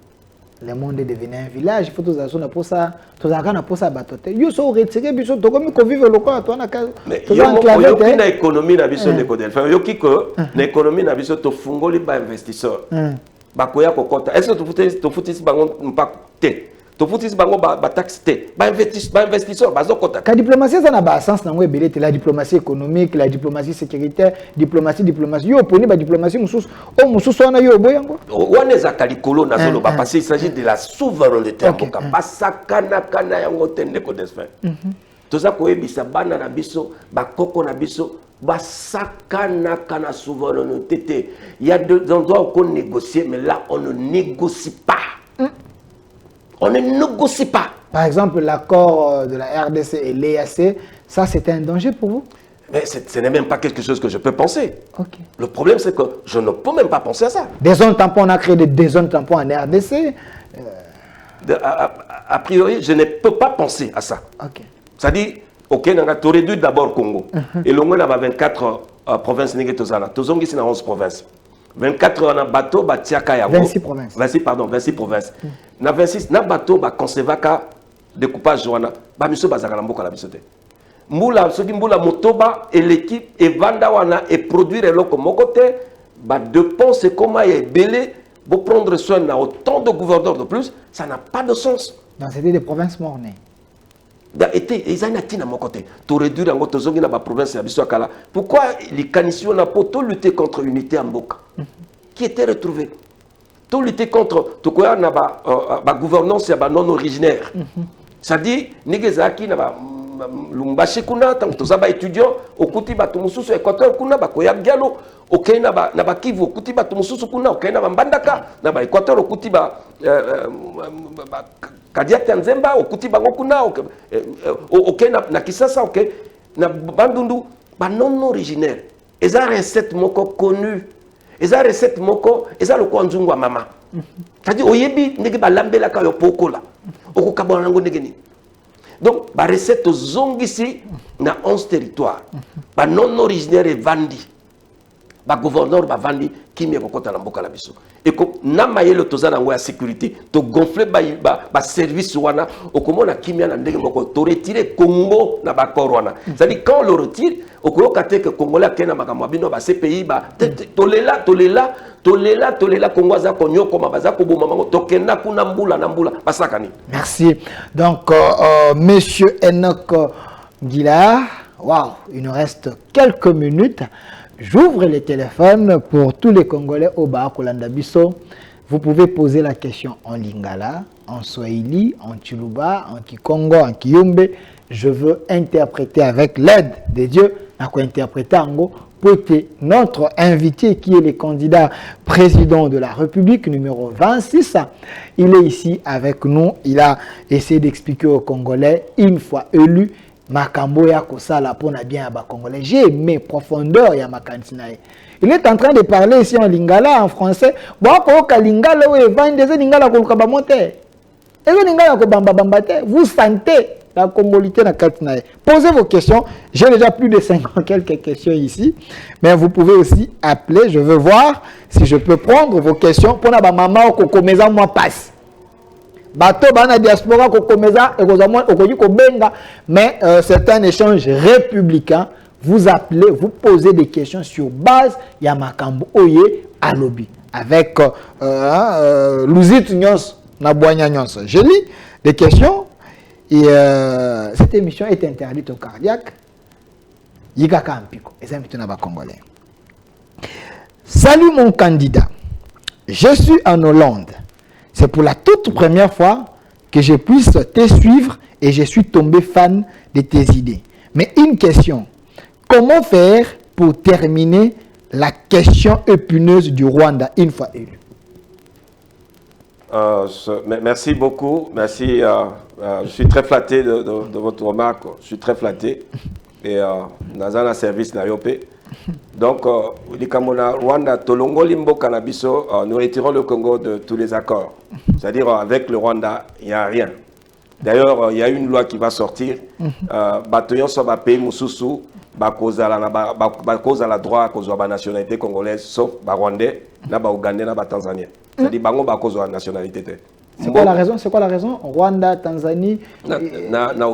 Le monde est devenu un village, il faut tous avoir pour ça, tous avoir pour ça batote. Yo so retiré biso to comme ko vivre local toi na ka. Yo yo na économie na biso de Codelfa. Yo kiko na économie na biso to fungoli ba investisseur. Ba koya kokota. Est-ce que to futis bango mpa te. To futis bango ba taxe te. Ba investisseur ba zokota. Ka diplomatie ça na ba sens na ngwe belete la diplomatie économique, la diplomatie sécuritaire, diplomatie. Yo poni ba diplomatie mususu. O mususu wana yo boyango. Wana za kalikolo na zolo ba parce il s'agit de la souveraineté mboka. Basakana kana yango tende ko desfin. Toza ko ebisa bana na biso, ba koko na biso. Basakana kana souveraineté. Il y a deux endroits où on négocie, mais là on ne négocie pas. On ne négocie pas. Par exemple, l'accord de la RDC et l'EAC, ça c'était un danger pour vous? Mais ce n'est même pas quelque chose que je peux penser. Okay. Le problème c'est que je ne peux même pas penser à ça. Des zones tampons, on a créé des zones tampons en RDC. A priori, je ne peux pas penser à ça. Okay. C'est-à-dire, ok, tu réduis d'abord Congo. Et le Congo a 24 provinces négatives. Tu as 11 provinces. 24 on a bateau, 26 provinces. 26 provinces. Na 26, na bateau, conserver découpage joana. Miso bazaka na mboka la bisote. Mbula, ce qui mbula motoba et l'équipe et vanda wana et produire l'oko mokote, dépenser comment y est belé, pour prendre soin na autant de gouverneurs de plus, ça n'a pas de sens. Donc c'était des provinces mornées. Ils ont été à mon côté. Tu réduis en gros na ba province ya biso kala. Pourquoi les canisiers n'a pas tout lutter contre l'unité en Mboka qui était retrouvée. Tout lutter contre tout quoi na ba gouvernance ya ba non originaire. Ça dit nigezaki na ba lumbashi kuna tant que ba étudiant au kuti ba tumususu Équateur kuna ba koya gialo OK na ba Kivu au kuti ba tumususu kuna OK na ba Mbandaka na ba Équateur au kuti ba Kadiate Nzemba, okuti bango kuna, ok na Kisasa, ok na Bandundu, ba non originaire. Eza recette moko connue. Eza recette moko, eza le kwanzungu wa mama. C'est-à-dire oyebi ndenge ba lambela ka yo pokola. Okukabona nango ndenge ni. Donc ba recette zongisi na 11 territoires. Ba non originaire et vandi. ba gouverneur ba vandi kimia kokota na mboka la biso et ko na mayelo tozana ngo ya sécurité to gonfler ba service wana okomona kimia na ndenge moko to retirer Congo na ba korwana ça dit quand on le retire okoyoka te que congolais akena makamwa bino ba CPI ba tolela Congo za konyoko mabaza ko boma mango tokenda kuna mbula na mbula basakani. Merci. Donc monsieur Enoch Guillard, waouh, il nous reste quelques minutes. J'ouvre les téléphones pour tous les Congolais au Bas Kolanda Bisso. Vous pouvez poser la question en Lingala, en Swahili, en Tshuluba, en Kikongo, en Kiyombe. Je veux interpréter avec l'aide de Dieu. À quoi interpréter en Go pour que notre invité, qui est le candidat président de la République numéro 26, il est ici avec nous. Il a essayé d'expliquer aux Congolais, une fois élu, Makambo ya kosala pona bien ba Congolais. J'ai aimé profondeur ya makantinae. Il est en train de parler ici en lingala, en français. Bon, ko lingala we vande ze lingala ko ka ba monter. Ezo lingala ko bamba bamba te. Vous sentez la congolité na katinae. Posez vos questions. J'ai déjà plus de 50 quelques questions ici, mais vous pouvez aussi appeler. Je veux voir si je peux prendre vos questions pour na ba maman ko komeza moi passe. Bateau bana diaspora ko komeza et ko benga, mais c'est un échange républicain. Vous appelez, vous posez des questions sur base ya makambo oye alobi avec Luzit Nyons na Boanya Nyons. Je lis des questions et cette émission est interdite au cardiaque. Yigaka Ampiko, les na ba Congolais. Salut mon candidat. Je suis en Hollande. C'est pour la toute première fois que je puisse te suivre et je suis tombé fan de tes idées. Mais une question, comment faire pour terminer la question épineuse du Rwanda une fois élu? Merci beaucoup, merci. Je suis très flatté de votre remarque, je suis très flatté. Et dans un service Nayopé. Donc, Rwanda, Tolongoli Mboka na biso, nous retirons le Congo de tous les accords. C'est-à-dire, avec le Rwanda, il n'y a rien. D'ailleurs, il y a une loi qui va sortir. Batoyon soba pays Moussousou, bakoza la droit à la nationalité congolaise, sauf Rwandais, Ougandais, Tanzanien. C'est-à-dire, bango bakoza la nationalité. C'est quoi la raison? C'est quoi la raison? Rwanda, Tanzanie, Ouganda.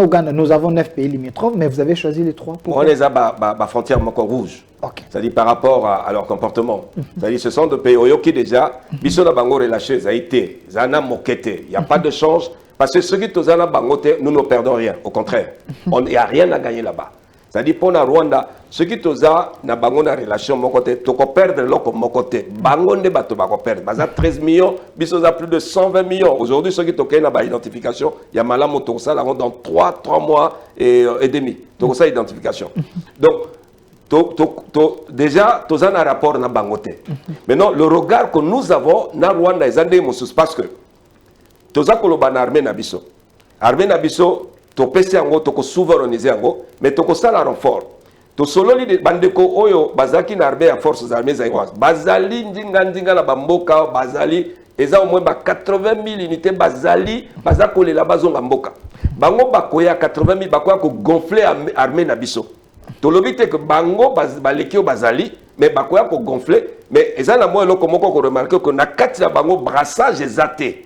Ouganda. Nous avons 9 pays limitrophes, mais vous avez choisi les 3. On les a la frontière rouge. Okay. C'est-à-dire par rapport à leur comportement. C'est-à-dire ce sont des pays qui déjà, Bissola Bango relâché, Zaïté, Zana Mokete. Il n'y a pas de change. Parce que ceux qui sont là, nous ne perdons rien. Au contraire, il n'y a rien à gagner là-bas. C'est-à-dire pour la Rwanda, ceux qui sont là, na bango na relation mon côté, tu peux perdre l'autre mon côté. Bango ne bateau pas perdre. Baza 13 millions, biso a plus de 120 millions. Aujourd'hui, ceux qui sont là, na identification, il y a malamo tout ça dans 3 mois et demi. Donc ça identification. Donc déjà, tu as un rapport na bangote. Maintenant, le regard que nous avons na Rwanda, ils ont des mots parce que tu as une armée na biso. Armée na biso, to pesi yango to ko souverainiser yango mais to ko sala renfort to sololi de bandeko oyo bazaki na armée ya forces armées zaïroises bazali ndinga na bamboka bazali eza au moins 80 000 unités bazali bazako lela bazonga mboka bango bakoya 80 000 bakoya ko gonfler armée na biso to lobite que bango baleki bazali mais bakoya ko gonfler mais eza na moi eloko moko ko remarquer que na kati na bango brassage ezate.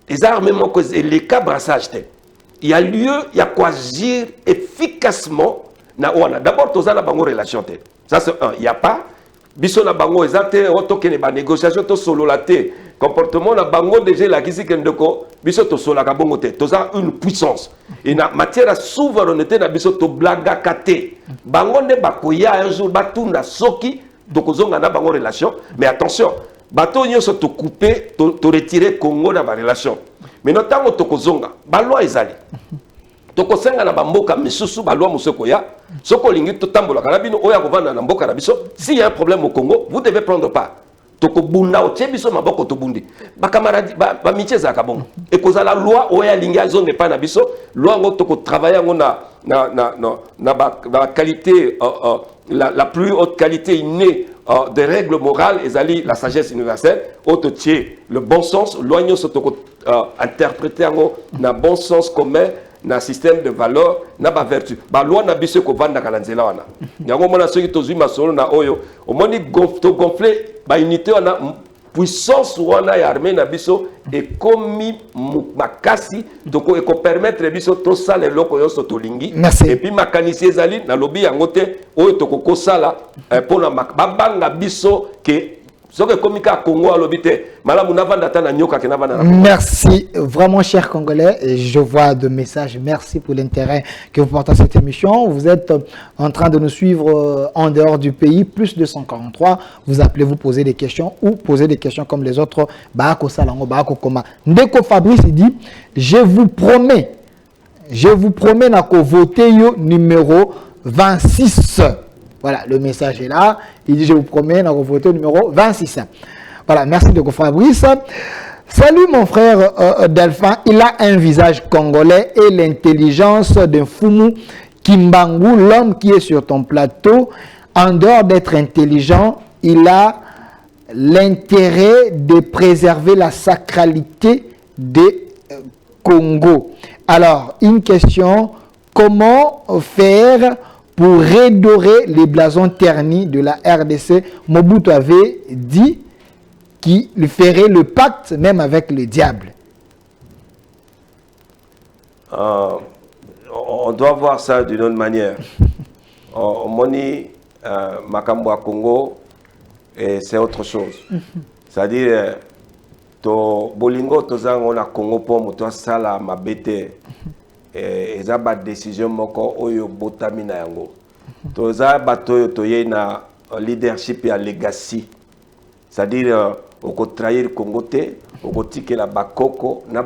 Les armes, les cas brassage, il y a lieu, il y a quoi agir efficacement. D'abord, tu as la relation. Ça, c'est un. Il n'y a pas. Biso na bango, ezate, otoke ne ba négociation, to solo la te. Comportement na bango, déjà, la kisi kendeko, biso to solo la kabongo te. Tu as une puissance. Et na matière à souveraineté, na biso to blaga kate. Bango ne bakoya un jour, batu na soki, to kozonga na bango relation. Mais attention. Bato nyonso to couper to retirer Congo na ba relation mais notamment to kozonga ba loi ezali to kosenga na bamboka misusu ba loi musoko ya soko lingi to tambola kana bino oya kovanda na mboka na biso s'il y a un problème au Congo vous devez prendre part to ko bunda o biso maboko to bundi ba camarade ba mitie za kabongo et cause la loi oya lingi azonge pa na biso loi ngo to ko travailler ngo na ba qualité la plus haute qualité innée des règles morales et la sagesse universelle, le bon sens, loignon se interpréter en bon sens commun, na système de valeur na ba vertu ba loi na biso ko vanda kala nzela wana yango mona soki tozwi masolo na oyo omoni gonfler ba unité wana puissance wana ya armée na biso ekomi makasi toko eko permettre biso to sala loko yo sotolingi et puis makanisi ezali na lobi yango te oyo toko kosala pona babanga biso ke merci vraiment, chers Congolais. Et je vois de messages. Merci pour l'intérêt que vous portez à cette émission. Vous êtes en train de nous suivre en dehors du pays. Plus 243. Vous appelez, vous posez des questions ou posez des questions comme les autres. Baako Salango, Baako Koma. Ndeko Fabrice il dit, je vous promets nako voter yo numéro 26. Voilà, le message est là. Il dit, je vous promets, dans votre photo numéro 26. Voilà, merci de Fabrice. Salut mon frère Delphin. Il a un visage congolais et l'intelligence d'un Fumu Kimbangu, l'homme qui est sur ton plateau. En dehors d'être intelligent, il a l'intérêt de préserver la sacralité des Congo. Alors, une question, comment faire pour redorer les blasons ternis de la RDC? Mobutu avait dit qu'il ferait le pacte même avec le diable. On doit voir ça d'une autre manière. Moni Makambo à Congo, c'est autre chose. C'est-à-dire, to bolingo tozango na Congo pour moto sala mabete. Et ça ba décision moko oyo botami na yango toza bato toye na leadership ya legacy, c'est-à-dire oko trahir Congo te oko tikela bakoko na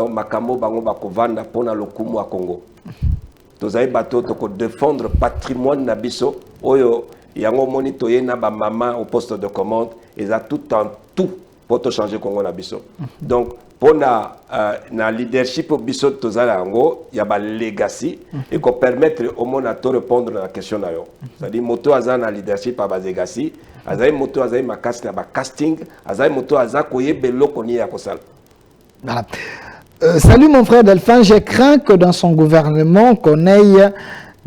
makambo bango bakovanda pona lokumu ya Congo. Toza bato toko défendre patrimoine na biso oyo yango moni toye na ba mama au poste de commande et ça tout en tout pour te changer Congo na biso. Donc pour na leadership biso tozala yango ya ba legacy et ko permettre au monde à te répondre à la question na yo. C'est-à-dire moto azana leadership à ba legacy, azai moto azai makasi na ba casting, azai moto azako yebelo koni ya kosala. Voilà. Salut mon frère Delphin, je crains que dans son gouvernement qu'on ait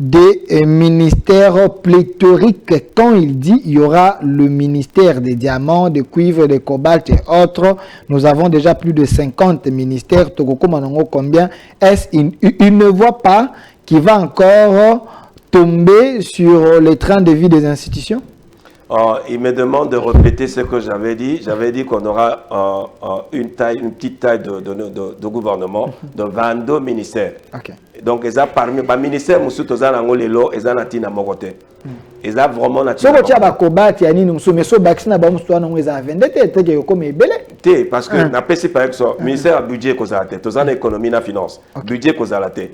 des ministères pléthoriques. Quand il dit il y aura le ministère des diamants, des cuivres, des cobalt et autres, nous avons déjà plus de 50 ministères. Togoko Manongo, combien est-ce? Il ne voit pas qu'il va encore tomber sur les trains de vie des institutions? Il me demande de répéter ce que j'avais dit. J'avais dit qu'on aura une petite taille de gouvernement de 22 ministères. Okay. Donc, ils ont parmi les ministères, ils ont natina mokote. Ils ont vraiment natina mokote. Parce que na pesi par exemple, ministère budget kozalate, tozana économie na finance, budget kozalate.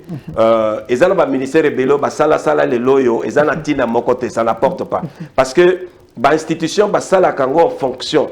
Ils ont ba ministère ebelo ba sala le loyo, ils ont natina mokote, ça n'apporte pas. Parce que ba institution ba sala kango en fonction,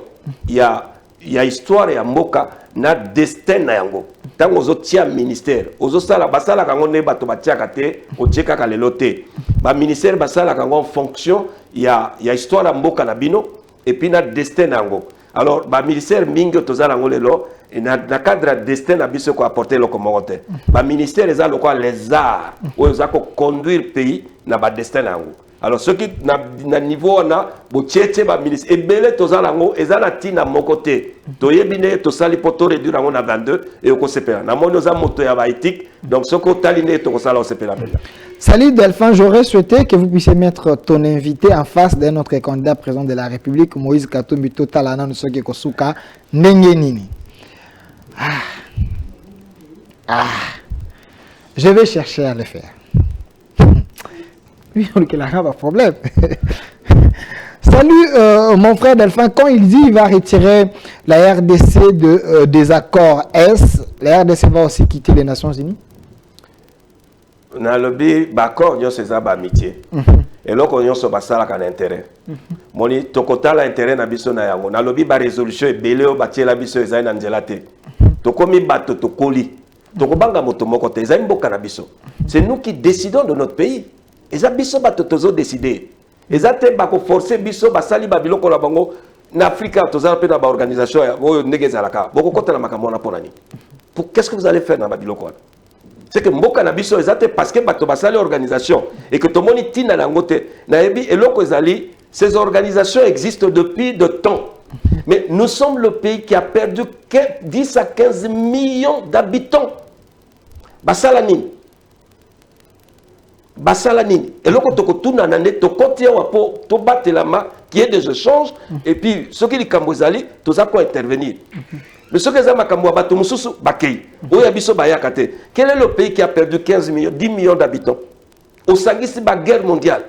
il y a histoire ya mboka na destin na yango. Tant aux autres ministères, aux autres sala basala kango ne bato batiaka te, otieka ka lelo te. Ba ministère basala kango en fonction, il y a histoire ya mboka na bino et puis na destin na yango. Alors ba ministère mingi tozala ngo lelo et na cadre destin na biso ko apporter le communauté. Ba ministère eza lokwa les arts, oyo za ko conduire pays na ba destin na yango. Alors ce qui na niveau na bo tchétché ba ministre ebele tozala ngo ezala tina mokote to yebine to sali poto réduire ngo na 22 et ko sepela na mono za moto ya ba éthique donc ce ko taline to ko sala o sepela bela. Salut Delphin, j'aurais souhaité que vous puissiez mettre ton invité en face d'un autre candidat président de la République, Moïse Katumbi Totalana Nsoke Kosuka Nengenini. Je vais chercher à le faire. Oui, on n'a pas de problème. Salut mon frère Delphin, quand il dit qu'il va retirer la RDC des accords S, la RDC va aussi quitter les Nations Unies? Na lobby d'accord nyo seza ba amitié. Et loko nyo so basala kan intérêt. Moni tokota la intérêt na biso na yango. Na lobby ba résolution ebele o batie la biso ezai na nzela te. Tokomi bato tokoli. Tokobanga moto moko te ezai mboka na biso. C'est nous qui décidons de notre pays. Eza biso bato tozo décider. Eza te bako forcer biso basali ba biloko la bango na Afrika tozala pe na ba organisation oyo ndenge ezalaka. Boko kota na makambo na ponani. Pour qu'est-ce que vous allez faire na ba biloko? c'est que mboka na biso ezate parce que bato basali organisation et que tomoni tina nango te nayebi eloko ezali ces organisations existent depuis de temps. Mais nous sommes le pays qui a perdu 10 à 15 millions d'habitants. Basalani. Basalani. Et là, quand on a un côté pour battre la main, qui est des échanges, et puis ceux qui sont Kambozali, tous à intervenir. Mais ceux qui sont Kambouabato, Moussou, Bakei, Oyabiso Bayakate. Quel est le pays qui a perdu 15 millions, 10 millions d'habitants? Au Sangui, c'est la guerre mondiale.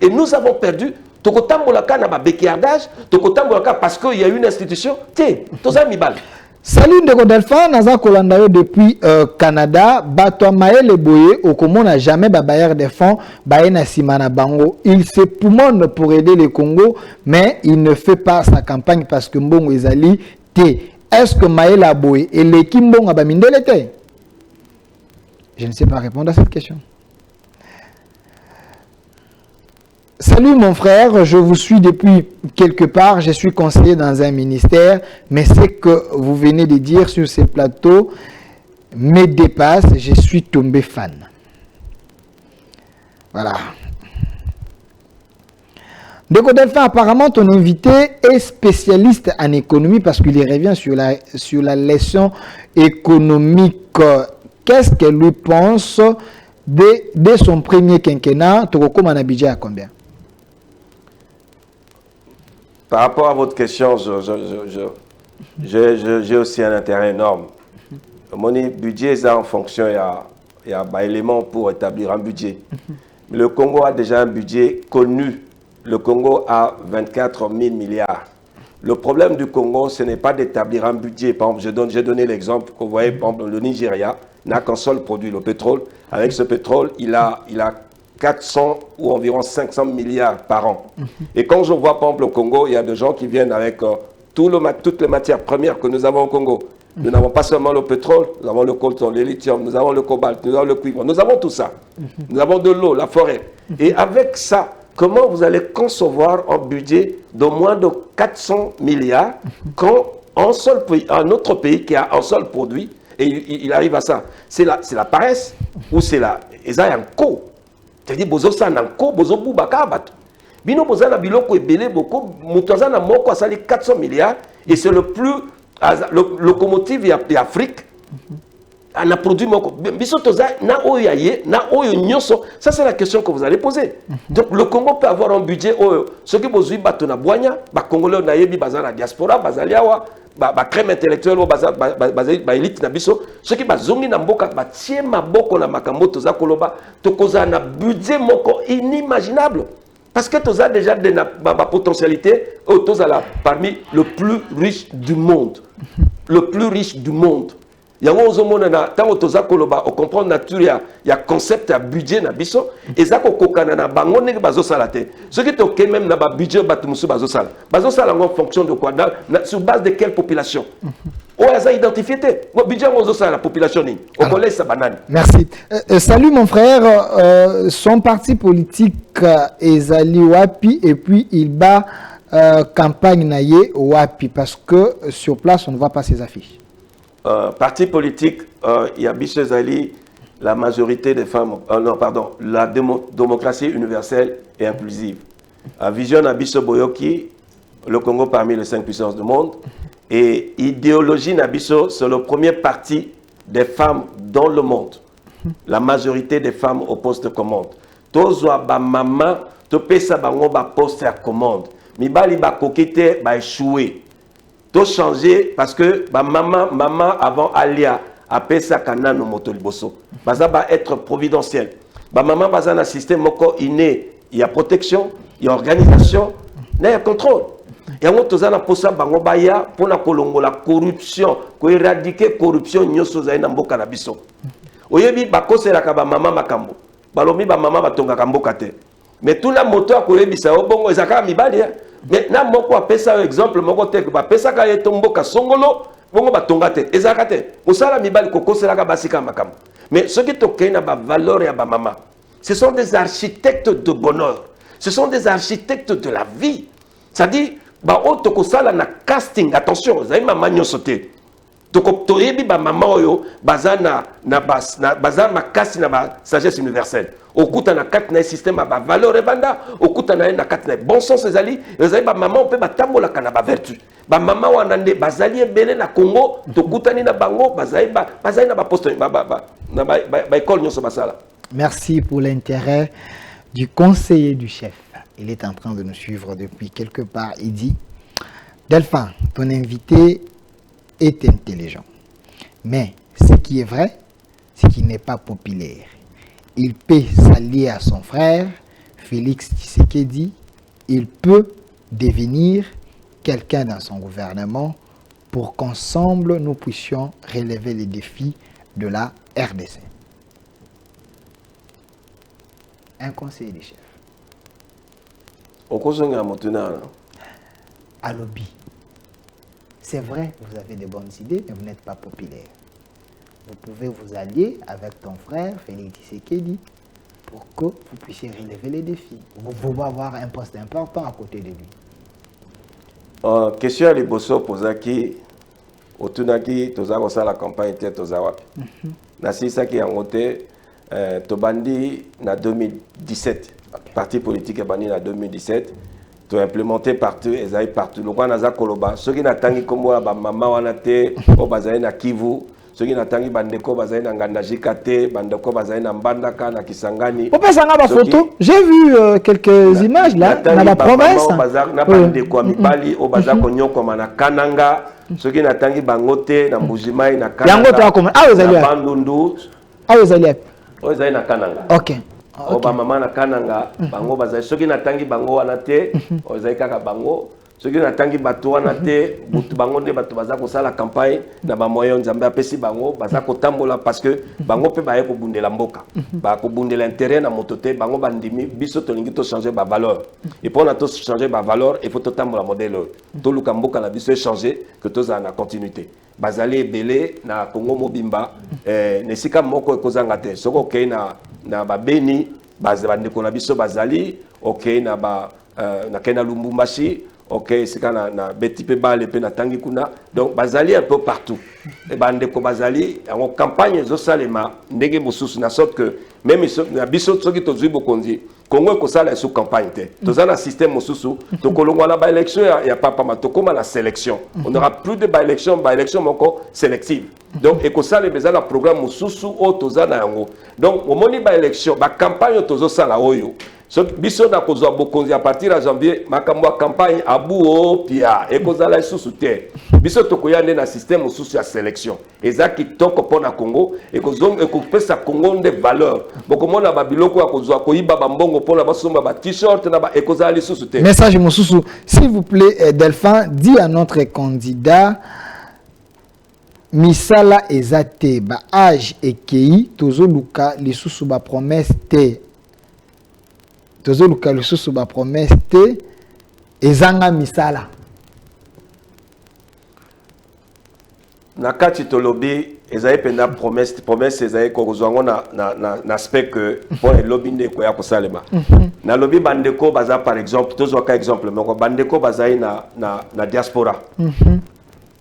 Et nous avons perdu. Tokotambolaka na ba béquiardage, Tokotambolaka parce qu'il y a une institution. Té, tous amis bal. Salut Ndeko Delphin, Naza Kolandayo depuis Canada. Batwa Maël Boye, Okomo n'a jamais babayar des fonds, Baena Simana Bango. Il se poumonne pour aider le Congo, mais il ne fait pas sa campagne parce que Mbongo Ezali Té. Est-ce que Maël Boye et l'équipe Mbongo Abamindele Té? Je ne sais pas répondre à cette question. Salut mon frère, je vous suis depuis quelque part, je suis conseiller dans un ministère, mais ce que vous venez de dire sur ces plateaux me dépasse, je suis tombé fan. Voilà. Ndeko Delphin, apparemment ton invité est spécialiste en économie parce qu'il revient sur la leçon économique. Qu'est-ce qu'elle lui pense de son premier quinquennat? Toko Manabidja à combien? Par rapport à votre question, j'ai aussi un intérêt énorme. Mon budget est en fonction, il y a un élément pour établir un budget. Le Congo a déjà un budget connu. Le Congo a 24 000 milliards. Le problème du Congo, ce n'est pas d'établir un budget. Par exemple, j'ai donné l'exemple que vous voyez, par exemple, le Nigeria n'a qu'un seul produit, le pétrole. Avec ce pétrole, il a 400 ou environ 500 milliards par an. Et quand je vois, par exemple, au Congo, il y a des gens qui viennent avec toutes les matières premières que nous avons au Congo. Nous n'avons pas seulement le pétrole, nous avons le coltan, le lithium, nous avons le cobalt, nous avons le cuivre, nous avons tout ça. Nous avons de l'eau, la forêt. Et avec ça, comment vous allez concevoir un budget de moins de 400 milliards quand un autre pays qui a un seul produit, et il arrive à ça? C'est la paresse ou c'est la... C'est-à-dire, bozo sa nanko, bozo boubaka bato. Bino bozo na biloko ebele boko, mutoza na moko asali 400 milliards et c'est le plus locomotive d'Afrique. On a produit moko. Biso toza na oyo yaye, na oyo nyonso. Ça c'est la question que vous allez poser. Donc le Congo peut avoir un budget oyo. Ceux qui bozui bato na boanya, ba Congolais na yebi baza na diaspora, bazaliawa, ba crème intellectuelle ba élite na biso. Ceux qui bazongi na mboka ba tie maboko na makambo toza koloba, tokoza na budget moko inimaginable. Parce que toza déjà de ma potentialité, toza là parmi le plus riche du monde. Le plus riche du monde. Yango ozomona na tango toza koloba o comprendre nature ya concept ya budget na biso ezako kokana na bango ndenge bazosala te. Ce qui toke même na ba budget bato musu bazosala. Bazosala en fonction de quoi? Sur base de quelle population? On a identifié le budget bazosala la population ni. On connaît ça banane. Merci. Salut mon frère, son parti politique ezali wapi et puis il bat campagne naye wapi parce que sur place on ne voit pas ses affiches. Parti politique, il y a Bichezali, la majorité des femmes, non pardon, la démocratie universelle et inclusive. Vision Nabiso Boyoki, le Congo parmi les 5 puissances du monde. Et idéologie Nabiso, c'est le premier parti des femmes dans le monde. La majorité des femmes au poste de commande. Tozwa ba mama, to pesa bango ba poste à commande. Mibali ba kokite ba échoué. Tout changer parce que maman avant Alia a pesa kanano moto liboso. Baza va être providentiel. Maman baza na système moko inné, il y a protection, il y a organisation, il y a contrôle. Et on toza na posa bango baya pona kolongo la corruption, ko éradiquer corruption nyoso za na mboka na biso. Oyebi bakosela ka ba maman makambo. Balomi ba maman batonga kamboka te. Mais tout la moto a kolebisa obongo ezaka mibali. Mais na moko apesa exemple moko te ba pesa ka yetomboka songolo bongo batonga te ezaka te osala mibali kokosela ka basika makambo. Mais ce qui tokei na ba valeur ya ba mama, ce sont des architectes de bonheur, ce sont des architectes de la vie. Ça dit ba otokosala na casting, attention, zai mama nyoso te. toyebi ba maman oyo bazana bazana makasi na ba sagesse universelle okuta na kati na système ba valeur ebanda okuta na kati na bon sens ezali ba maman pe batambola kana ba vertu ba maman wana nde bazali ebele na Congo tokutani na bango bazali na ba poste ba école nyonso basala. Merci pour l'intérêt du conseiller du chef. Il est en train de nous suivre depuis quelque part. Il dit, Delphin, ton invité est intelligent. Mais ce qui est vrai, c'est qu'il n'est pas populaire. Il peut s'allier à son frère, Félix Tshisekedi. Il peut devenir quelqu'un dans son gouvernement pour qu'ensemble nous puissions relever les défis de la RDC. Un conseiller du chef. À lobby. C'est vrai, vous avez de bonnes idées, mais vous n'êtes pas populaire. Vous pouvez vous allier avec ton frère, Félix Tshisekedi, pour que vous puissiez relever les défis. Vous pouvez avoir un poste important à côté de lui. Question à l'Iboso Pozaki, Otunaki, Toza la campagne était Tozawapi. Nasi Saki en côté, Tobandi en 2017. Parti politique Bani en 2017. Tu as implémenté partout, et ça partout. Le Rwanda Koloba, ceux qui n'attendent comme moi, maman wanate, au bazaï na Kivu, ceux qui n'attendent bandeko bazaï na Ngandajikate, bandeko bazaï na Mbandaka, na Kisangani. Au passant à ma photo, j'ai vu quelques images là, dans la province. Na bandeko mibali, au bazar konyo comme na Kananga, ceux qui n'attendent bangote, na Mbujimai, na Kananga. Na Bandundu. Ah, vous allez. Oh, ils na Kananga. Ok. Oba mama na Kananga, bango bazali soki na tangi bango wana te, ozali kaka bango, soki na tangi bato wana te, butu bango nde bato baza kosala campagne na ba moyen nzambe apesi bango, baza kotambola parce que bango pe baye ko bundela mboka. Ba ko bundela intérêt na moto te, bango bandimi biso tolingi to changer ba valeur. Et pour na to changer ba valeur, il faut to tambola modèle. To luka mboka na biso changer que to za na continuité. Bazali ebele na Congo mobimba nesika moko ekozanga te soko okay na babeni bandeko na biso bazali okay na ba na kena Lumbumbashi okay sika na beti pe bale pe na tangi kuna donc bazali un peu partout et bandeko bazali en campagne zo salema ndenge mosusu na sorte que même na biso soki tozui bokonzi Congo ekosala sous campagne te tozana système mosusu to kolongwa na ba élection ya papa matokoma la sélection on n'aura plus de ba élection moko sélective donc ekosala bezala programme mosusu o tozana yango donc au moni ba élection ba campagne tozo sala oyo so biso na kozwa bokonzi à partir de janvier makambo ya campagne abu pia ekozala susu te biso tokoyande na système mosusu ya sélection ezaki toko pona Congo ekozong ekopesa Congo de valeur bokomona ba biloko ya kozwa koyiba ba mbongo pona basomba ba t-shirt na ba ekozala susu te. Message mosusu, s'il vous plaît Delphin, dis à notre candidat misala ezate ba âge ekei tozoluka lisusu ba promesse te. Tozoluka lisusu ba promesse te ezanga misala. Na kati tolobi ezai pena promesse ezai ko kozwango na aspect que pour lobby ndeko ya kosalema. Na lobby bandeko baza par exemple tozwaka exemple moko bandeko bazai na diaspora.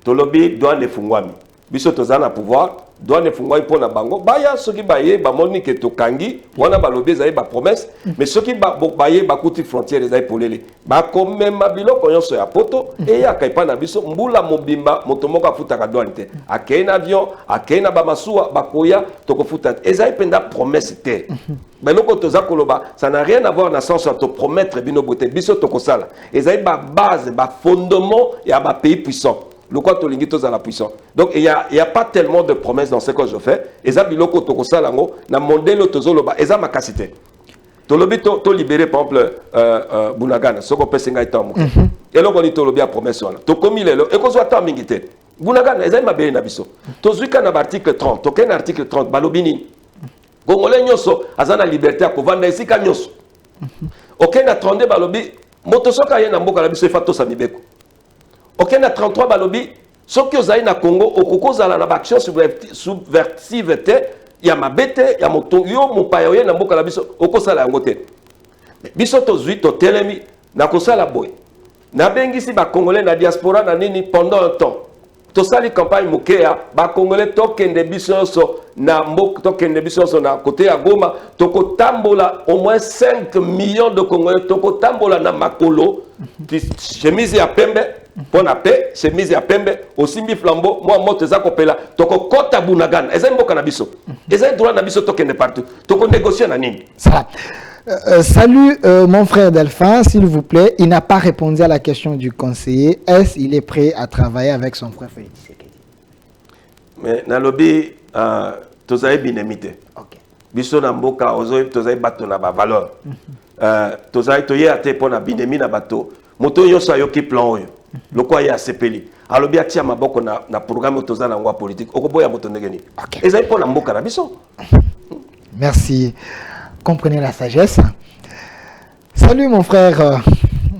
Tolobi doit ne fungwami. Biso tozana pouvoir doit ne fungwami pona bango baya soki baye ba moni ke tokangi wana ba lobby ezai ba promesse mais soki baye ba kuti frontière ezai polele ba komema biloko nyonso ya poto et ya kaipa na biso mbula mobimba moto moko afutaka douane te akei na avion akei na ba masuwa bakoya tokofuta ezai penda promesse te beloko toza koloba ça n'a rien à voir na sens to promettre bino bote biso tokosala ezai ba base ba fondement ya ba pays puissant. Le quoi to lingito za la puissance. Donc il y a pas tellement de promesses dans ce que je fais. Eza biloko to kosalango na modèle tozoloba eza makasité. To lobi to libérer par exemple Bunagana soko pesenga itamu. Et loko ni to lobi a promesse wana. To komi lelo e kozwa ta mingité. Bunagana eza mabé na biso. To zuika na article 30, to ken article 30 balobini. Gongolais nyoso azana liberté a kovanda esika nyoso. OK na 32 balobi moto soka ye na mboka na biso efato sa mibeko. Ok, na 33 balobi, ce qui est na Congo, okoko zala na action subversive te, ya mabete, ya moto yo mo payoye na mboka la biso, oko sala yango te. Biso to zui to telemi na kosala boy. Na bengi si ba Congolais na diaspora na nini pendant un temps. tosali campagne mokea ba congolais tokende biso so na mbok tokende biso so na côté ya Goma tokotambola au moins 5 millions de congolais tokotambola na makolo chemise ya pembe pona pe chemise ya pembe osimbi flambeau moi moto za kopela tokokota bunagana eza mboka na biso eza droit na biso tokende partout toko négocier na nini ça. Salut mon frère Delphin, s'il vous plaît, il n'a pas répondu à la question du conseiller. Est-ce qu'il est prêt à travailler avec son frère Félix Tshisekedi? Mais na lobby tozaye binemité. Ok. Biso na mboka ozoy tozaye bato na ba valeur. Tozaye toye ate pona binemi na bato. Moto yoso ayoki plan oyo. Loko ya sepeli. Alobi atia maboko na programme toza na ngwa politique. Okoboya moto ndengeni. Ok. Ezali pona mboka na biso. Merci. Comprenez la sagesse. Salut mon frère,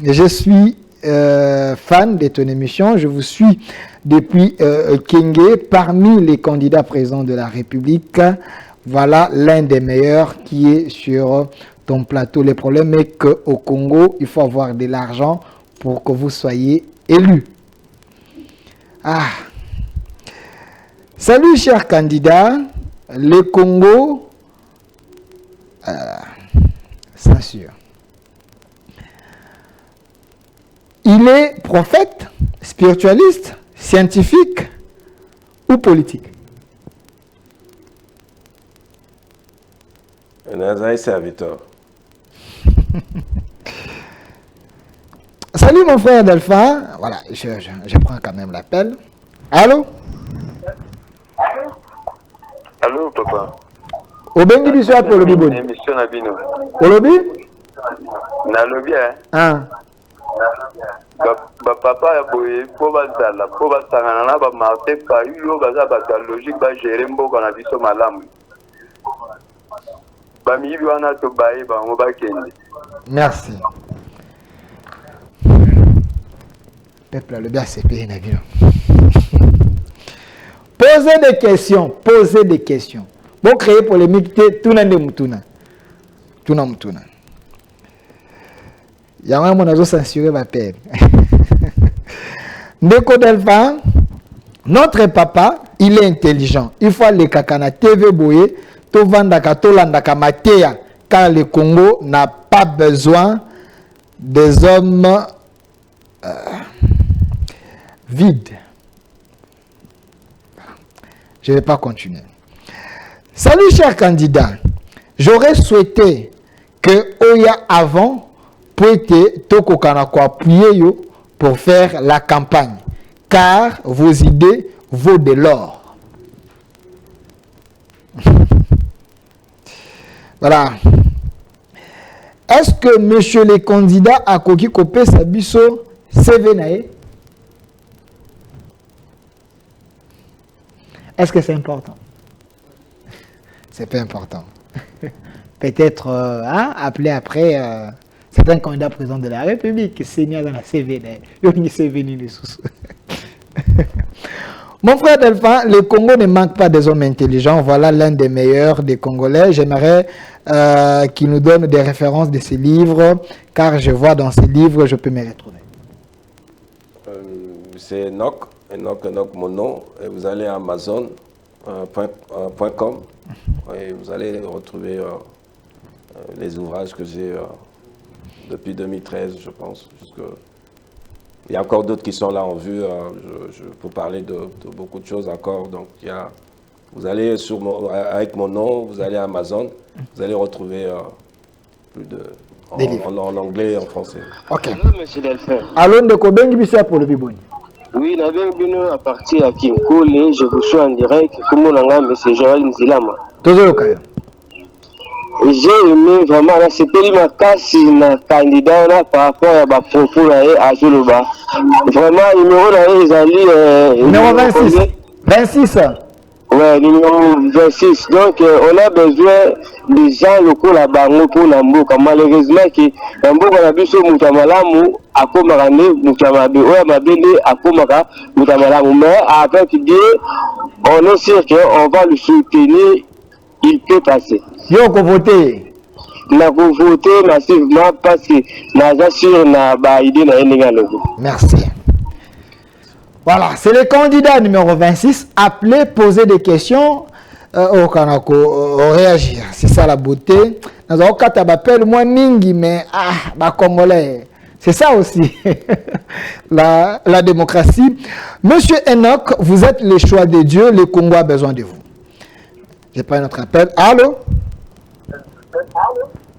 je suis fan de ton émission, je vous suis depuis Kenge, parmi les candidats présents de la République, voilà l'un des meilleurs qui est sur ton plateau. Le problème est qu'au Congo, il faut avoir de l'argent pour que vous soyez élu. Ah. Salut chers candidats, le Congo... censure. Il est prophète, spiritualiste, scientifique ou politique? Un serviteur. Salut mon frère Delphin. Voilà, je prends quand même l'appel. Allô? Allô, papa. Obengi biso ya polobi boni. Émission na bino. Olobi? Na lobi Ah. Ba papa ya boye po bazala, po basangana na ba Martin Fayulu baza ba logique ba gérer mboka na biso malamu. Ba mibi wana to baye ba ngo ba kende. Merci. Peuple le bien c'est payé na bino. Posez des questions, posez des questions. Bon, créer polémique, tout le monde mutuna. Tout le monde mutuna. Il y a un monde qui a censuré ma peine. Ndeko Delphin, notre papa, il est intelligent. Il faut aller kakana TV boye, to vandaka to landaka matea, car le Congo n'a pas besoin des hommes vides. Je ne vais pas continuer. Salut chers candidats, j'aurais souhaité que Oya avant puisse appuyer pour faire la campagne, car vos idées vaut de l'or. Voilà. Est-ce que monsieur le candidat a coquille copé Sabiso Sevenae? Est-ce que c'est important? C'est pas important. Peut-être appeler après certains candidats présidents de la République, Seigneur dans la CV. Mon frère Delphin, le Congo ne manque pas des hommes intelligents. Voilà l'un des meilleurs des Congolais. J'aimerais qu'il nous donne des références de ses livres, car je vois dans ses livres, je peux me retrouver. C'est Enoch mon nom. Et vous allez à Amazon.com et vous allez retrouver les ouvrages que j'ai depuis 2013, je pense. Il y a encore d'autres qui sont là en vue. Je peux parler de beaucoup de choses encore. Donc, vous allez avec mon nom, vous allez à Amazon, vous allez retrouver plus de en anglais et en français. Ok. Bonjour, monsieur Delphin. Allô, Ndeko Bengi Bisa pour le Biboni. Oui, la bienvenue à partir à Kinkole. Je vous suis en direct. Comment on a monsieur Joël Nzilama. Toujours le J'ai aimé vraiment, c'était ma casse na candidat par rapport à ma propos à Zuluba. Vraiment, numéro là, ils allaient. Numéro 26. 26. Ouais, numéro 26. Donc, on a besoin des gens locaux là-bas pour Namboka. Malheureusement, Namboka a besoin de Moutamalamo, à Komarane, Moutamabe, Oyamabele, à Komara, Moutamalamo. Mais avec Dieu, on est sûr qu'on va le soutenir, il peut passer. Yo, qu'on voter. Na voter massivement parce que na sûr na ba idée na enenga logo. Merci. Voilà, c'est le candidat numéro 26. Appelez, poser des questions. Au Kanako, réagir. C'est ça la beauté. Nous avons quatre appels, moi Ningi, mais Congolais. C'est ça aussi, la démocratie. Monsieur Enoch, vous êtes le choix de Dieu. Le Congo a besoin de vous. J'ai pas un autre appel. Allô?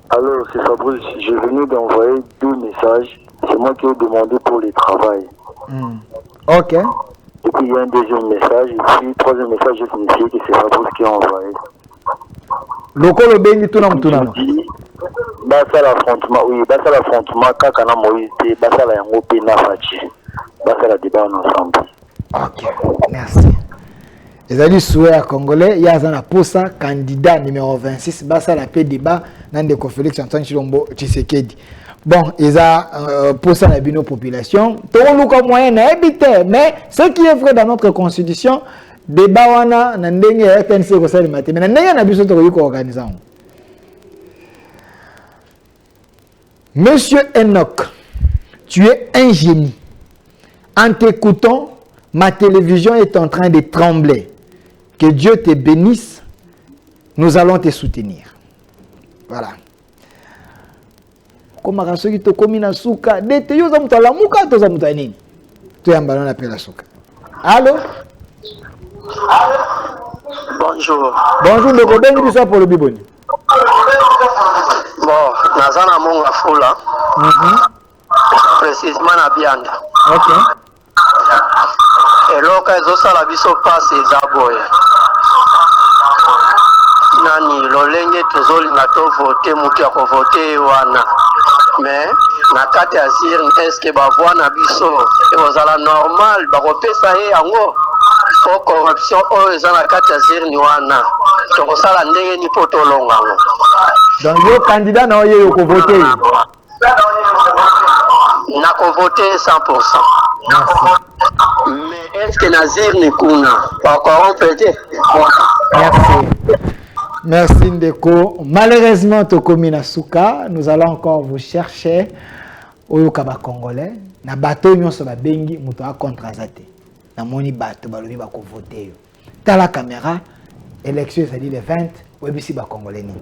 Allô, c'est Fabrice. Je venais d'envoyer 2 messages. C'est moi qui ai demandé pour le travail. Ok. Et puis il y a un deuxième message. Et puis le troisième message, j'ai signifié que c'est Fabrice qui a envoyé. Lokolo bengi tuna mtuna. Basa l'affrontement, oui, basa l'affrontement, Kakana Moïse, basa la yango pe na fachi. Basa la débat ensemble. Ok, merci. Les alliés souhaits congolais, il y a un posa candidat numéro 26, basa la paix débat dans des Félix Antoine Chilombo Tshisekedi. Bon, ils ont posé la bino population. Tout le monde moyen n'a habité, mais ce qui est vrai dans notre constitution, débat wana nandenge ya TNC ko sali matin, mais nandenge na biso to ko organiser. Monsieur Enoch, tu es un génie. En t'écoutant, ma télévision est en train de trembler. Que Dieu te bénisse. Nous allons te soutenir. Voilà. Comme ceux qui te comminent à souka, dete yo za mutala muka to za mutanini. Tu es ballon appelle la souka. Allô? Bonjour. Bonjour, le Robin du soir pour le Biboni. Bon, Nazana Monga Fula. Précisément na Bianda. Ok. Et là, quand ils la biso passe Zaboye. Nani, l'olenge tozoli na to voter, muki ya ko voter wana. Mais, na kati ya zir, est-ce que bavwa na biso, et ozala normal, bakopesa ye yango, po corruption, oyo eza na kati ya zir ni wana. Tokosala ndenge ni po tolonga yango. Donc, le candidat n'a pas eu voté. N'a pas voté 100%. Merci. Mais est-ce que Nazir n'est pas corrompu? Merci. Merci Ndeko. Malheureusement, Tokomi Nasuka, nous allons encore vous chercher au Kaba Congolais. Na bateau nyon so ba bengi muto a contrazate. Na moni bateau balobi ba ko voter. Ta la caméra, élection ça dit le 20, webisi ba Congolais ni.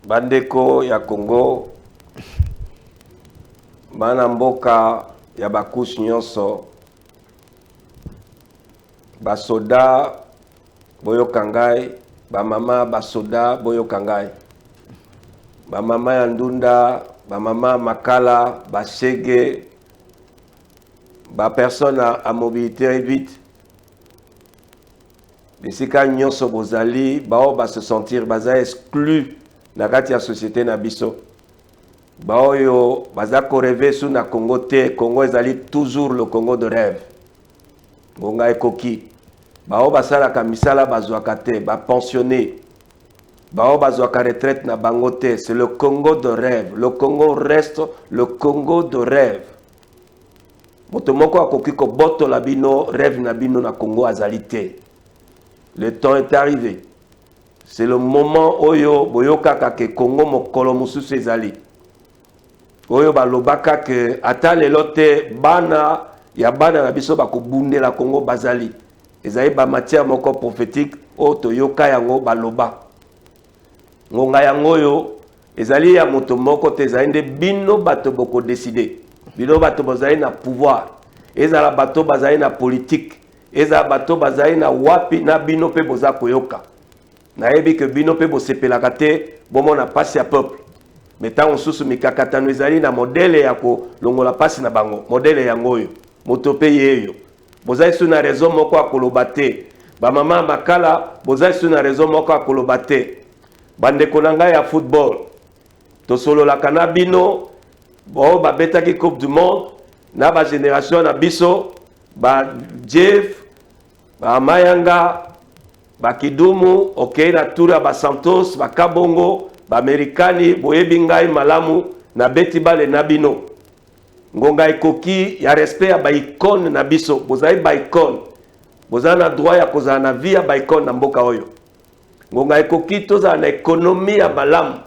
Bandeko ya Congo, bana mboka ya bakushi nyonso, basoda boyoka ngai, bamama basoda boyoka ngai, bamama ya ndunda, bamama makala, basege, personne à mobilité réduite, bisika nyonso bozali, bao ba se sentir baza exclu na kati ya société na biso. Baoyo bazako rêver sous na Congo te, Congo ezali toujours le Congo de rêve. Ngonga ekoki. Bao basalaka misala bazwaka te, ba pensionné. Bao bazwaka retraite na bango te, c'est le Congo de rêve. Le Congo reste le Congo de rêve. Moto moko akoki ko boto la bino rêve na bino na Congo azali te. Le temps est arrivé. C'est le moment oyo boyokaka ke Congo mokolo mususu ezali. Oyo balobaka ke ata lelo te bana ya bana na biso bakobundela Congo bazali. Ezali ba matière moko prophétique o toyoka yango baloba. Ngonga yango yo ezali ya moto moko te ezali nde bino bato boko décider. Bino bato bazali na pouvoir. Ezala bato bazali na politique. Ezala bato bazali na wapi na bino pe boza koyoka. Nayebi que bino pe bosepelaka te bomo na pasi ya peuple. Mais tant susu mikakatano ezali na modèle ya ko longola pasi na bango, modèle ya ngoyo, moto pe yeyo. Bozali su na raison moko akoloba te. Ba mama makala bozali su na raison moko akoloba te. Bandeko na ngai ya football. To solo la kana bino bo ba betaki Coupe du Monde na ba génération na biso ba Jeff ba Mayanga ba Kidumu, ok, na Tura, ba Santos, ba Kabongo, ba Amerikani, boyebi ngai malamu, na beti bale na bino. Ngonga ekoki ya respect ya ba icône na biso, bozali ba icône. Bozali na droit ya kozala na vie ya ba icône na mboka oyo. Ngonga ekoki tozala na économie ya malamu.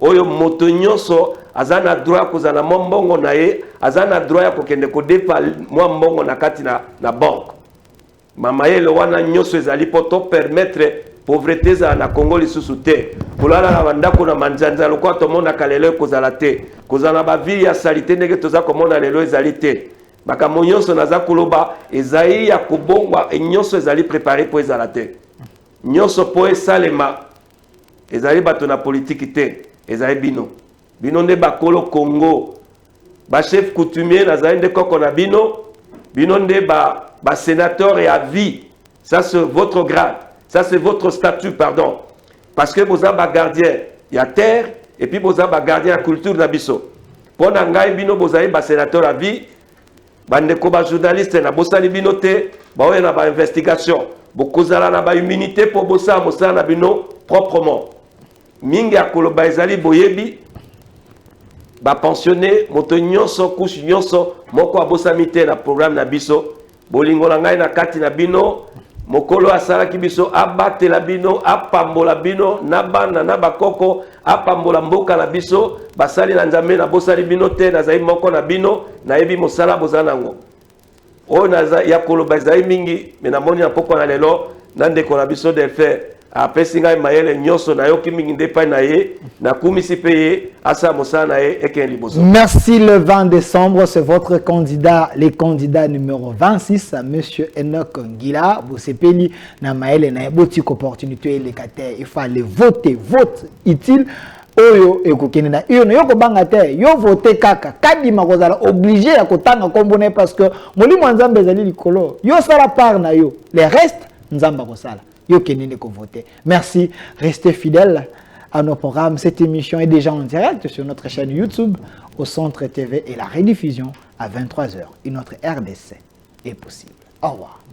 oyo moto nyonso azana droit kozana mbongo na ye azana droit ya kokende kodepa mwa mbongo na kati na banque mama yele wana nyonso ezali poto permettre pauvreté za na Congo lisusu te kolala na bandako na manzanza lokwa tomona kalelo kozala te kozana ba vie ya salite ndenge toza komona lelo ezali te makambo nyonso naza koloba ezali ya kobongwa nyonso ezali préparé po ezala te nyonso po esalema ezali bato na politique te ezali bino nde bakolo Congo ba chef coutumier nazali nde koko na bino nde ba sénateur et à vie ça c'est votre grade ça c'est votre statut pardon parce que vous êtes ba gardien ya terre et puis vous êtes ba gardien ya culture na biso pona ngai bino bozali ba sénateur à vie bandeko ba journaliste na bosali bino te ba oya na ba investigation bokozala na ba immunité pour bosala mosala na bino proprement mingi akoloba ezali boyebi ba pensionné moto nyonso couche nyonso moko abosami te na programme na biso bolingo na ngai na kati na bino mokolo asalaki biso abatela bino apambola bino na bana na bakoko apambola mboka na biso basali na nzambe na bosali bino te nazali moko na bino nayebi mosala bozala nango oyo naza ya koloba ezali mingi me namoni na poko na lelo na ndeko na biso Delphin apesi ngai mayele nyonso nayoki mingi nde epai na ye nakumisi mpe ye asala mosala na ye ekende liboso. Merci. Le 20 décembre, c'est votre candidat, les candidats numéro 26, Monsieur Enoch Ngila. Bosepeli na mayele na botique opportunité les kate. Il faut aller voter, vote utile. Oyo ekokene na urne yo kobanga te yo voter kaka kadima kozala obligé ya kotanga kombone parce que molimo nzambe ezali likolo yo sala part na yo les restes nzamba kosala yo kenene ko voter. Merci, restez fidèles à nos programmes. Cette émission est déjà en direct sur notre chaîne YouTube au Centre TV et la rediffusion à 23h. Une autre RDC est possible. Au revoir.